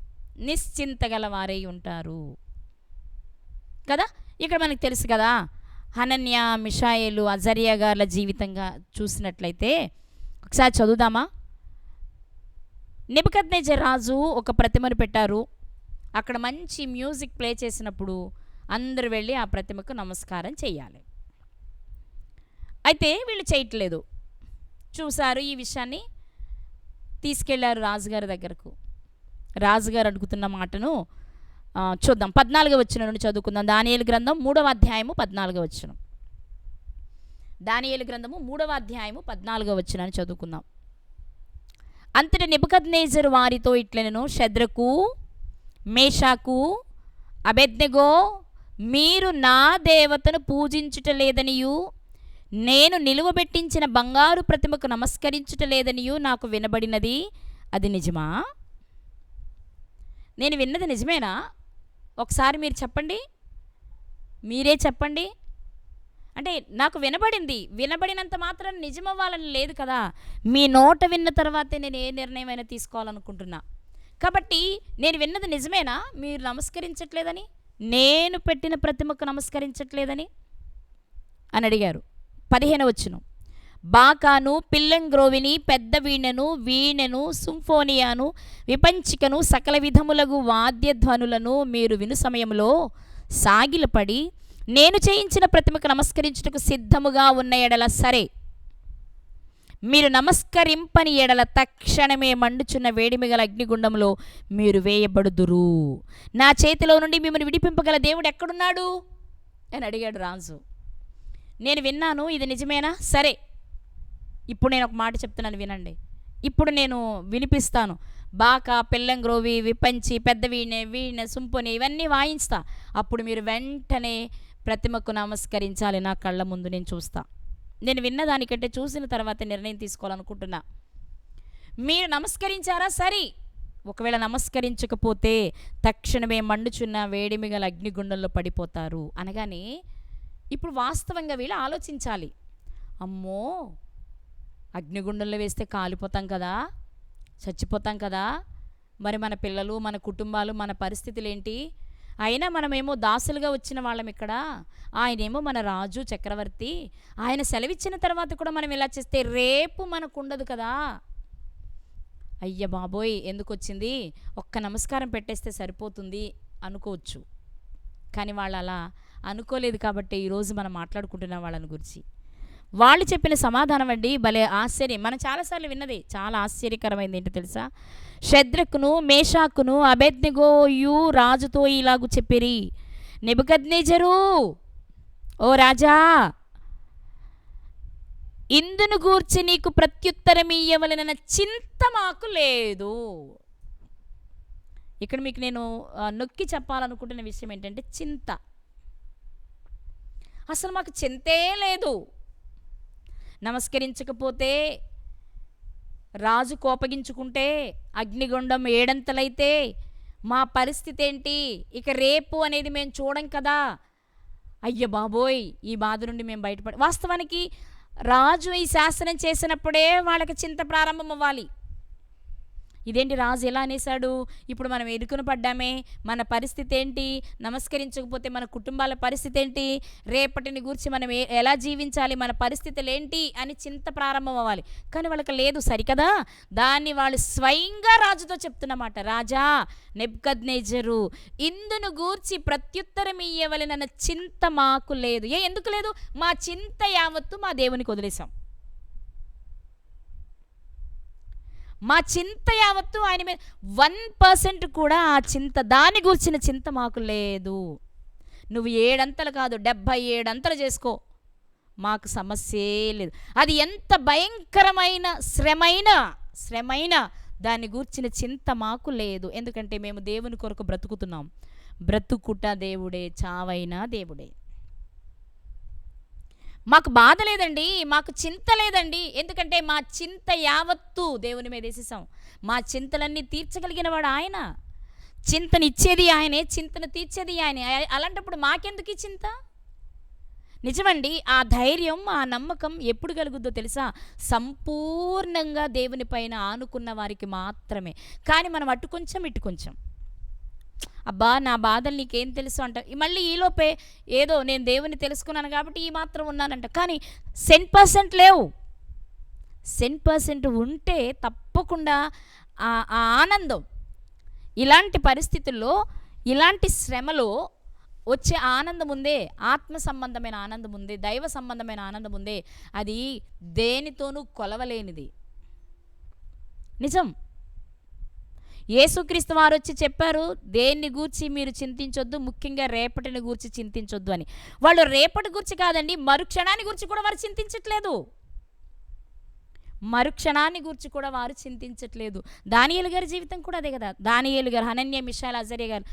నిశ్చింత గల వారై ఉంటారు కదా. ఇక్కడ మనకు తెలుసు కదా, హనన్యా, మిషాయేలు, అజరియా గార్ల జీవితంగా చూసినట్లయితే ఒకసారి చదువుదామా? నెబుకద్నెజర్ రాజు ఒక ప్రతిమను పెట్టారు. అక్కడ మంచి మ్యూజిక్ ప్లే చేసినప్పుడు అందరూ వెళ్ళి ఆ ప్రతిమకు నమస్కారం చేయాలి. అయితే వీళ్ళు చేయట్లేదు. చూశారు, ఈ విషయాన్ని తీసుకెళ్లారు రాజుగారి దగ్గరకు. రాజుగారు అడుగుతున్న మాటను చూద్దాం. 14వ వచనం నుండి చదువుకుందాం. దానియేలు గ్రంథం 3వ అధ్యాయము 14వ వచనం. దానియేలు గ్రంథము 3వ అధ్యాయము 14వ వచనాన్ని చదువుకుందాం. అంతటి నెబుకద్నెజరు వారితో ఇట్లనెను, షద్రకు, మేషాకు, అబేద్నెగో, మీరు నా దేవతను పూజించుటలేదనియు నేను నిలువబెట్టించిన బంగారు ప్రతిమకు నమస్కరించుటలేదనియు నాకు వినబడినది. అది నిజమా? నేను విన్నది నిజమేనా? ఒకసారి మీరు చెప్పండి, మీరే చెప్పండి. అంటే నాకు వినబడినంత మాత్రం నిజమవ్వాలని లేదు కదా. మీ నోట విన్న తర్వాతే నేను ఏ నిర్ణయమైనా తీసుకోవాలనుకుంటున్నా. కాబట్టి నేను విన్నది నిజమేనా? మీరు నమస్కరించట్లేదని, నేను పెట్టిన ప్రతిమకు నమస్కరించట్లేదని అని అడిగారు. 15వ వచనం. బాకాను, పిల్లంగ్రోవిని, పెద్ద వీణెను, సింఫోనియాను, విపంచికను, సకల విధములగు వాద్యధ్వనులను మీరు విను సమయంలో సాగిలపడి నేను చేయించిన ప్రతిమకు నమస్కరించుటకు సిద్ధముగా ఉన్న ఎడల సరే, మీరు నమస్కరింపని ఎడల తక్షణమే మండుచున్న వేడిమి గల అగ్నిగుండంలో మీరు వేయబడుదురు. నా చేతిలో నుండి మిమ్మల్ని విడిపింపగల దేవుడు ఎక్కడున్నాడు అని అడిగాడు రాజు. నేను విన్నాను, ఇది నిజమేనా? సరే, ఇప్పుడు నేను ఒక మాట చెప్తున్నాను, వినండి. ఇప్పుడు నేను వినిపిస్తాను. బాకా, పిల్లంగ్రోవి, విపంచి, పెద్ద వీణ, సుంపుని ఇవన్నీ వాయిస్తా. అప్పుడు మీరు వెంటనే ప్రతిమకు నమస్కరించాలి. నా కళ్ళ ముందు నేను చూస్తా. నేను విన్నదానికంటే చూసిన తర్వాత నిర్ణయం తీసుకోవాలనుకుంటున్నా. మీరు నమస్కరించారా? సరే. ఒకవేళ నమస్కరించకపోతే తక్షణమే మండుచున్న వేడిమి గల అగ్నిగుండంలో పడిపోతారు అనగానే ఇప్పుడు వాస్తవంగా వీళ్ళు ఆలోచించాలి. అమ్మో, అగ్నిగుండంలో వేస్తే కాలిపోతాం కదా, చచ్చిపోతాం కదా, మరి మన పిల్లలు, మన కుటుంబాలు, మన పరిస్థితులు ఏంటి? అయినా మనమేమో దాసులుగా వచ్చిన వాళ్ళం ఇక్కడ, ఆయనేమో మన రాజు చక్రవర్తి, ఆయన సెలవిచ్చిన తర్వాత కూడా మనం ఇలా చేస్తే రేపు మనకు ఉండదు కదా. అయ్య బాబోయ్, ఎందుకు వచ్చింది, ఒక్క నమస్కారం పెట్టేస్తే సరిపోతుంది అనుకోవచ్చు. కానీ వాళ్ళు అలా అనుకోలేదు. కాబట్టి ఈరోజు మనం మాట్లాడుకుంటున్నాం వాళ్ళని గురించి. వాళ్ళు చెప్పిన సమాధానం అండి భలే ఆశ్చర్యం. మనం చాలాసార్లు విన్నది, చాలా ఆశ్చర్యకరమైంది. ఏంటో తెలుసా? షద్రకును, మేషాకును, అబేద్నెగోయు రాజుతో ఇలాగు చెప్పిరి, నెబుకద్నెజరు, ఓ రాజా, ఇందును గూర్చి నీకు ప్రత్యుత్తరం ఇయ్యవలెనన్న చింత మాకు లేదు. ఇక్కడ మీకు నేను నొక్కి చెప్పాలనుకుంటున్న విషయం ఏంటంటే చింత. అసలు మాకు చింతే లేదు. నమస్కరించకపోతే, రాజు కోపగించుకుంటే, అగ్నిగుండం ఏడంతలైతే మా పరిస్థితి ఏంటి, ఇక రేపు అనేది మేము చూడం కదా. అయ్య బాబోయ్, ఈ బాధ నుండి మేము బయటపడి. వాస్తవానికి రాజు ఈ శాసనం చేసినప్పుడే వాళ్ళకి చింత ప్రారంభం అవ్వాలి. ఇదేంటి రాజు ఎలా అనేశాడు, ఇప్పుడు మనం ఎరుకున పడ్డామే, మన పరిస్థితి ఏంటి, నమస్కరించకపోతే మన కుటుంబాల పరిస్థితి ఏంటి, రేపటిని గురించి మనం ఎలా జీవించాలి, మన పరిస్థితులు ఏంటి అని చింత ప్రారంభం అవ్వాలి. కానీ వాళ్ళకి లేదు, సరికదా. దాన్ని వాళ్ళు స్వయంగా రాజుతో చెప్తున్నమాట. రాజా నెబుకద్నెజరు, ఇందును గూర్చి ప్రత్యుత్తరం ఇయ్యవలెనన్న చింత మాకు లేదు. ఎందుకు లేదు? మా చింత యావత్తు మా దేవునికి వదిలేసాం. మా చింత యావత్తు ఆయన మీద 1% కూడా ఆ చింత, దాని గురించిన చింత మాకు లేదు. నువ్వు 7 అంతలు కాదు, 77 అంతలు చేసుకో, మాకు సమస్యే లేదు. అది ఎంత భయంకరమైన శ్రమైనా దాన్ని గూర్చిన చింత మాకు లేదు. ఎందుకంటే మేము దేవుని కొరకు బ్రతుకుతున్నాం. బ్రతుకుట దేవుడే, చావైనా దేవుడే. మాకు బాధ లేదండి, మాకు చింత లేదండి. ఎందుకంటే మా చింత యావత్తు దేవుని మీద వేసేసాం. మా చింతలన్నీ తీర్చగలిగిన వాడు ఆయన. చింతనిచ్చేది ఆయనే, చింతను తీర్చేది ఆయనే. అలాంటప్పుడు మాకెందుకు ఈ చింత? నిజమండి, ఆ ధైర్యం, ఆ నమ్మకం ఎప్పుడు కలుగుద్దో తెలుసా? సంపూర్ణంగా దేవుని పైన ఆనుకున్న వారికి మాత్రమే. కానీ మనం అటు కొంచెం ఇటు కొంచెం, అబ్బా నా బాధలు నీకేం తెలుసు అంట. మళ్ళీ ఈలోపే ఏదో నేను దేవుని తెలుసుకున్నాను కాబట్టి ఈ మాత్రం ఉన్నానంట. కానీ 100% లేవు. 100% ఉంటే తప్పకుండా ఆ ఆనందం, ఇలాంటి పరిస్థితుల్లో, ఇలాంటి శ్రమలో వచ్చే ఆనందం ఉందే, ఆత్మ సంబంధమైన ఆనందం ఉందే, దైవ సంబంధమైన ఆనందం ఉందే, అది దేనితోనూ కొలవలేనిది. నిజం. యేసుక్రీస్తు వారు వచ్చి చెప్పారు, దేన్ని గూర్చి మీరు చింతించొద్దు, ముఖ్యంగా రేపటిని గూర్చి చింతించొద్దు అని. వాళ్ళు రేపటి గురించి కాదండి, మరుక్షణాన్ని గురించి కూడా వారు చింతించట్లేదు. మరుక్షణాన్ని గూర్చి కూడా వారు చింతించట్లేదు. దానియేలు గారి జీవితం కూడా అదే కదా. దానియేలు గారు, హనన్యా, మిషాయేల్, అజర్యా గారు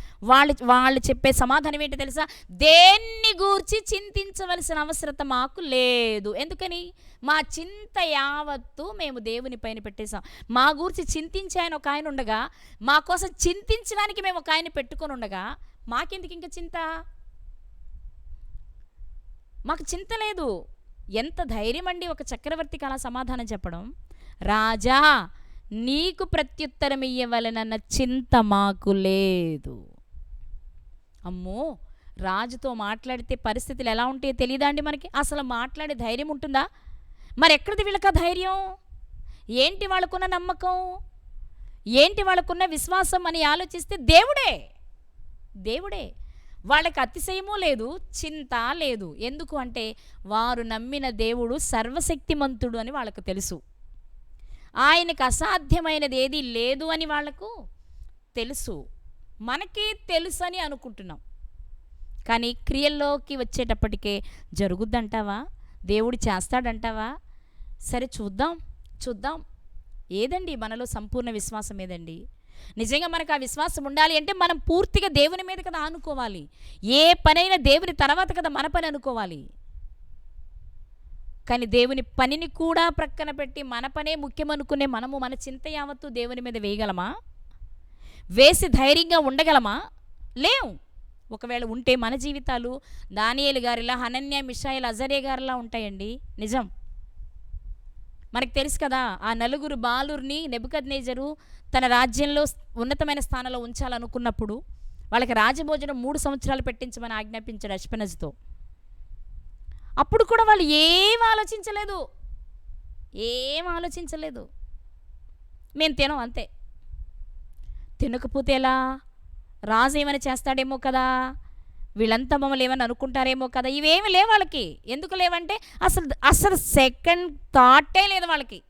వాళ్ళు చెప్పే సమాధానం ఏంటో తెలుసా? దేన్ని గూర్చి చింతించవలసిన అవసరత మాకు లేదు. ఎందుకని? మా చింత యావత్తు మేము దేవుని పైన పెట్టేశాం. మా గూర్చి చింతించే ఆయన ఒక ఆయన ఉండగా, మా కోసం చింతించడానికి మేము ఒక ఆయన పెట్టుకొని ఉండగా మాకెందుకు ఇంకా చింత? మాకు చింత లేదు. ఎంత ధైర్యం అండి ఒక చక్రవర్తికి అలా సమాధానం చెప్పడం. రాజా, నీకు ప్రత్యుత్తరం ఇయ్యవలెనన్న చింత మాకు లేదు. అమ్మో, రాజుతో మాట్లాడితే పరిస్థితులు ఎలా ఉంటాయో తెలియదా అండి మనకి? అసలు మాట్లాడే ధైర్యం ఉంటుందా? మరి ఎక్కడిది వీళ్ళకి ఆ ధైర్యం? ఏంటి వాళ్ళకున్న నమ్మకం? ఏంటి వాళ్ళకున్న విశ్వాసం అని ఆలోచిస్తే దేవుడే. వాళ్ళకి అతిశయమూ లేదు, చింత లేదు. ఎందుకు అంటే వారు నమ్మిన దేవుడు సర్వశక్తిమంతుడు అని వాళ్ళకు తెలుసు. ఆయనకు అసాధ్యమైనది ఏదీ లేదు అని వాళ్లకు తెలుసు. మనకి తెలుసు అని అనుకుంటున్నాం, కానీ క్రియల్లోకి వచ్చేటప్పటికే జరుగుద్దంటావా? దేవుడు చేస్తాడంటావా? సరే చూద్దాం. ఏదండి మనలో సంపూర్ణ విశ్వాసం ఏదండి? నిజంగా మనకు ఆ విశ్వాసం ఉండాలి అంటే మనం పూర్తిగా దేవుని మీద కదా అనుకోవాలి. ఏ పనైనా దేవుని తర్వాత కదా మన పని అనుకోవాలి. కానీ దేవుని పనిని కూడా ప్రక్కన పెట్టి మన పనే ముఖ్యమనుకునే మనము మన చింత యావత్తు దేవుని మీద వేయగలమా? వేసి ధైర్యంగా ఉండగలమా? లేవు. ఒకవేళ ఉంటే మన జీవితాలు దానియేలు గారిలా, హనన్యా, మిషాయేల్, అజర్యా గారిలా ఉంటాయండి. నిజం. మనకు తెలుసు కదా, ఆ నలుగురు బాలుర్ని నెబుకద్నెజరు తన రాజ్యంలో ఉన్నతమైన స్థానంలో ఉంచాలనుకున్నప్పుడు వాళ్ళకి రాజభోజనం 3 సంవత్సరాలు పెట్టించమని ఆజ్ఞాపించాడు అష్పెనజుతో. అప్పుడు కూడా వాళ్ళు ఏం ఆలోచించలేదు. మేము తినం అంతే. తినకపోతే ఎలా? రాజు ఏమైనా చేస్తాడేమో కదా, వీళ్ళంతా మమ్మల్ని ఏమైనా అనుకుంటారేమో కదా, ఇవేమి లేవు వాళ్ళకి. ఎందుకు లేవంటే అసలు సెకండ్ థాటే లేదు వాళ్ళకి.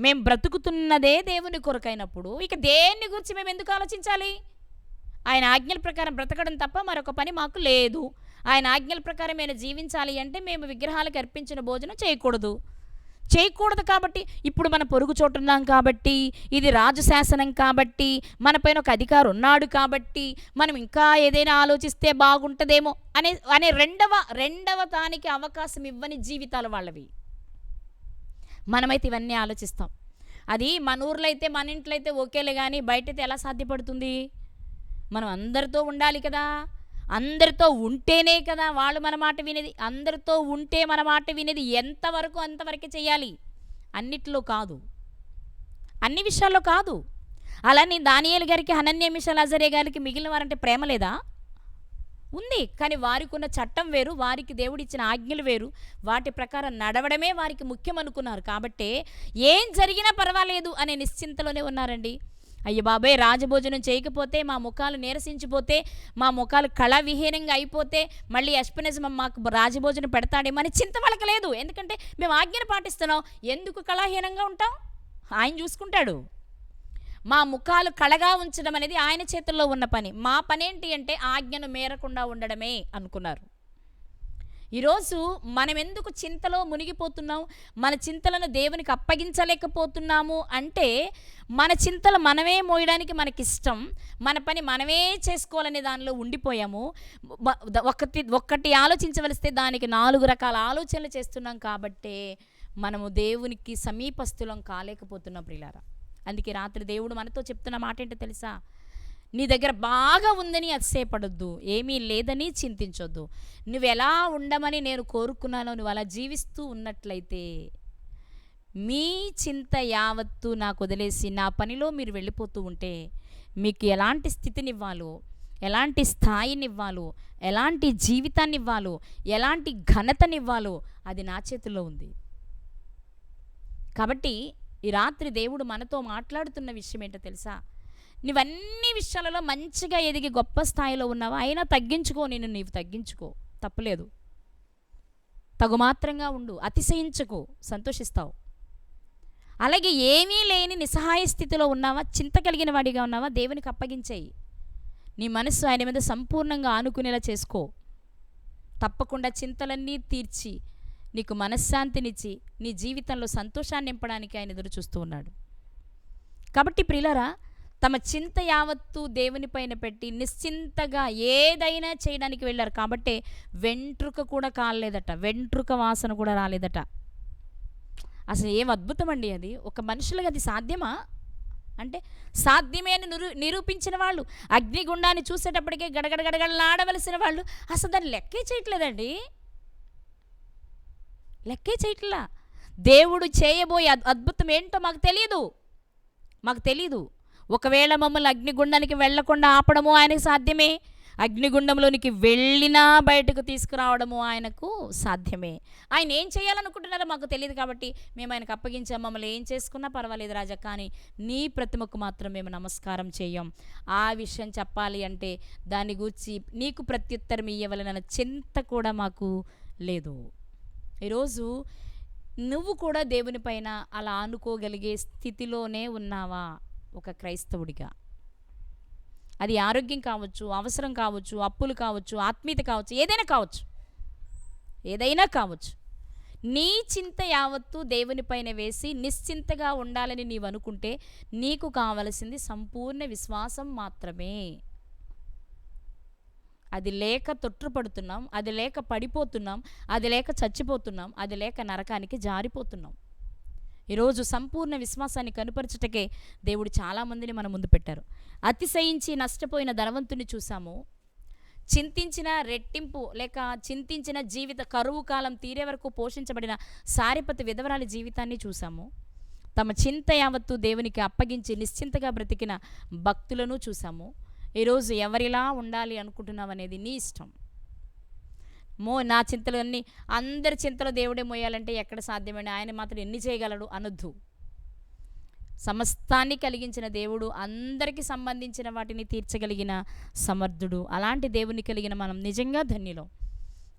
మేము బ్రతుకుతున్నదే దేవుని కొరకైనప్పుడు ఇక దేన్ని గురించి మేము ఎందుకు ఆలోచించాలి? ఆయన ఆజ్ఞల ప్రకారం బ్రతకడం తప్ప మరొక పని మాకు లేదు. ఆయన ఆజ్ఞల ప్రకారం మేము జీవించాలి అంటే మేము విగ్రహాలకు అర్పించిన భోజనం చేయకూడదు కాబట్టి ఇప్పుడు మన పొరుగు చోటున్నాం కాబట్టి, ఇది రాజు శాసనం కాబట్టి, మన పైన ఒక అధికారి ఉన్నాడు కాబట్టి మనం ఇంకా ఏదైనా ఆలోచిస్తే బాగుంటుందేమో అనే రెండవ దానికి అవకాశం ఇవ్వని జీవితాలు వాళ్ళవి. మనమైతే ఇవన్నీ ఆలోచిస్తాం. అది మన ఊర్లో అయితే, మన ఇంట్లో అయితే ఓకేలే, కానీ బయటైతే ఎలా సాధ్యపడుతుంది? మనం అందరితో ఉండాలి కదా, అందరితో ఉంటేనే కదా వాళ్ళు మన మాట వినేది. అందరితో ఉంటే మన మాట వినేది ఎంతవరకు అంతవరకే చేయాలి, అన్నిట్లో కాదు, అన్ని విషయాల్లో కాదు. అలానే దానియేలు గారికి, హనన్యా, మిషాయేల్, అజర్యా గారికి మిగిలిన వారంటే ప్రేమ లేదా? ఉంది. కానీ వారికి ఉన్న చట్టం వేరు, వారికి దేవుడిచ్చిన ఆజ్ఞలు వేరు, వాటి ప్రకారం నడవడమే వారికి ముఖ్యం అనుకున్నారు. కాబట్టే ఏం జరిగినా పర్వాలేదు అనే నిశ్చింతలోనే ఉన్నారండి. అయ్య బాబాయ్, రాజభోజనం చేయకపోతే, మా ముఖాలు నీరసించిపోతే, మా ముఖాలు కళావిహీనంగా అయిపోతే మళ్ళీ అష్పెనజు మాకు రాజభోజనం పెడతాడేమో అని చింత వాళ్ళకి లేదు. ఎందుకంటే మేము ఆజ్ఞను పాటిస్తున్నాం. ఎందుకు కళాహీనంగా ఉంటాం? ఆయన చూసుకుంటాడు. మా ముఖాలు కళగా ఉంచడం అనేది ఆయన చేతుల్లో ఉన్న పని. మా పనేంటి అంటే ఆజ్ఞను మేరకుండా ఉండడమే అనుకున్నారు. ఈరోజు మనం ఎందుకు చింతలో మునిగిపోతున్నాం, మన చింతలను దేవునికి అప్పగించలేకపోతున్నాము అంటే మన చింతలు మనమే మోయడానికి మనకిష్టం, మన పని మనమే చేసుకోవాలనే దానిలో ఉండిపోయాము. ఒక్కటి ఆలోచించవలిస్తే దానికి 4 రకాల ఆలోచనలు చేస్తున్నాం. కాబట్టే మనము దేవునికి సమీపస్థులం కాలేకపోతున్నాం ప్రియులారా. అందుకే రాత్రి దేవుడు మనతో చెప్తున్న మాట ఏంటో తెలుసా? నీ దగ్గర బాగా ఉందని అతిశయపడొద్దు, ఏమీ లేదని చింతించొద్దు. నువ్వు ఎలా ఉండమని నేను కోరుకున్నానో నువ్వు అలా జీవిస్తూ ఉన్నట్లయితే మీ చింత యావత్తు నాకు వదిలేసి నా పనిలో మీరు వెళ్ళిపోతూ ఉంటే మీకు ఎలాంటి స్థితినివ్వాలో, ఎలాంటి స్థాయినివ్వాలో, ఎలాంటి జీవితాన్నివ్వాలో, ఎలాంటి ఘనతనివ్వాలో అది నా చేతిలో ఉంది. కాబట్టి ఈ రాత్రి దేవుడు మనతో మాట్లాడుతున్న విషయం ఏంటో తెలుసా? నువ్వన్నీ విషయాలలో మంచిగా ఎదిగి గొప్ప స్థాయిలో ఉన్నావా? అయినా తగ్గించుకో, నీవు తగ్గించుకో, తప్పులేదు. తగుమాత్రంగా ఉండు, అతిశయించుకో, సంతోషిస్తావు. అలాగే ఏమీ లేని నిస్సహాయ స్థితిలో ఉన్నావా, చింత కలిగిన వాడిగా ఉన్నావా, దేవునికి అప్పగించేయి. నీ మనసు ఆయన మీద సంపూర్ణంగా ఆనుకునేలా చేసుకో. తప్పకుండా చింతలన్నీ తీర్చి నీకు మనశ్శాంతినిచ్చి నీ జీవితంలో సంతోషాన్ని నింపడానికి ఆయన ఎదురు చూస్తూ ఉన్నాడు. కాబట్టి ప్రియులారా, తమ చింత యావత్తు దేవుని పైన పెట్టి నిశ్చింతగా ఏదైనా చేయడానికి వెళ్ళారు. కాబట్టే వెంట్రుక కూడా కాలేదట, వెంట్రుక వాసన కూడా రాలేదట. అసలు ఏం అద్భుతం అండి అది! ఒక మనుషులకు అది సాధ్యమా? అంటే సాధ్యమే అని నిరూపించిన వాళ్ళు, అగ్నిగుండాన్ని చూసేటప్పటికే గడగడ గడగడలాడవలసిన వాళ్ళు అసలు దాన్ని లెక్కే చేయట్లేదండి, లెక్కే చేయట్లా. దేవుడు చేయబోయే అద్భుతం ఏంటో మాకు తెలియదు. ఒకవేళ మమ్మల్ని అగ్నిగుండానికి వెళ్లకుండా ఆపడము ఆయనకు సాధ్యమే, అగ్నిగుండంలోనికి వెళ్ళినా బయటకు తీసుకురావడము ఆయనకు సాధ్యమే. ఆయన ఏం చేయాలనుకుంటున్నారో మాకు తెలియదు కాబట్టి మేము ఆయనకు అప్పగించాం. మమ్మల్ని ఏం చేసుకున్నా పర్వాలేదు రాజా, కానీ నీ ప్రతిమకు మాత్రం మేము నమస్కారం చేయం. ఆ విషయం చెప్పాలి అంటే దాన్ని గూర్చి నీకు ప్రత్యుత్తరం ఇవ్వవలెనన్న చింత కూడా మాకు లేదు. ఈరోజు నువ్వు కూడా దేవుని పైన అలా ఆనుకోగలిగే స్థితిలోనే ఉన్నావా ఒక క్రైస్తవుడిగా? అది ఆరోగ్యం కావచ్చు, అవసరం కావచ్చు, అప్పులు కావచ్చు, ఆత్మీయత కావచ్చు, ఏదైనా కావచ్చు. నీ చింత యావత్తు దేవుని పైన వేసి నిశ్చింతగా ఉండాలని నీవు అనుకుంటే నీకు కావలసింది సంపూర్ణ విశ్వాసం మాత్రమే. అది లేక తొట్టుపడుతున్నాం, అది లేక పడిపోతున్నాం, అది లేక చచ్చిపోతున్నాం, అది లేక నరకానికి జారిపోతున్నాం. ఈరోజు సంపూర్ణ విశ్వాసాన్ని కనుపరచుటకే దేవుడు చాలామందిని మన ముందు పెట్టారు. అతిశయించి నష్టపోయిన ధనవంతుని చూసాము, చింతించిన రెట్టింపు లేక చింతించిన జీవిత కరువు కాలం తీరే వరకు పోషించబడిన సారెపతు విధవరాలి జీవితాన్ని చూసాము. తమ చింత యావత్తు దేవునికి అప్పగించి నిశ్చింతగా బ్రతికిన భక్తులను చూసాము. ఈరోజు ఎవరిలా ఉండాలి అనుకుంటున్నావు అనేది నీ ఇష్టం. నా చింతలు అన్నీ అందరి చింతలు దేవుడే మోయాలంటే ఎక్కడ సాధ్యమండి? ఆయన మాత్రం ఎన్ని చేయగలడు అనొద్దు. సమస్తాన్ని కలిగించిన దేవుడు, అందరికీ సంబంధించిన వాటిని తీర్చగలిగిన సమర్థుడు. అలాంటి దేవుని కలిగిన మనం నిజంగా ధన్యులం.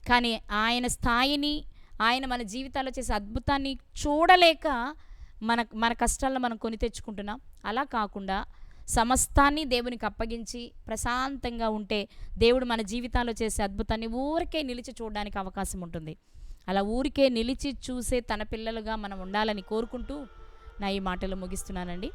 కానీ ఆయన స్థాయిని, ఆయన మన జీవితాల్లో చేసే అద్భుతాన్ని చూడలేక మన కష్టాలను మనం కొని తెచ్చుకుంటున్నాం. అలా కాకుండా సమస్తాన్ని దేవునికి అప్పగించి ప్రశాంతంగా ఉంటే దేవుడు మన జీవితాల్లో చేసే అద్భుతాన్ని ఊరికే నిలిచి చూడడానికి అవకాశం ఉంటుంది. అలా ఊరికే నిలిచి చూసే తన పిల్లలుగా మనం ఉండాలని కోరుకుంటూ నా ఈ మాటలు ముగిస్తున్నానండి.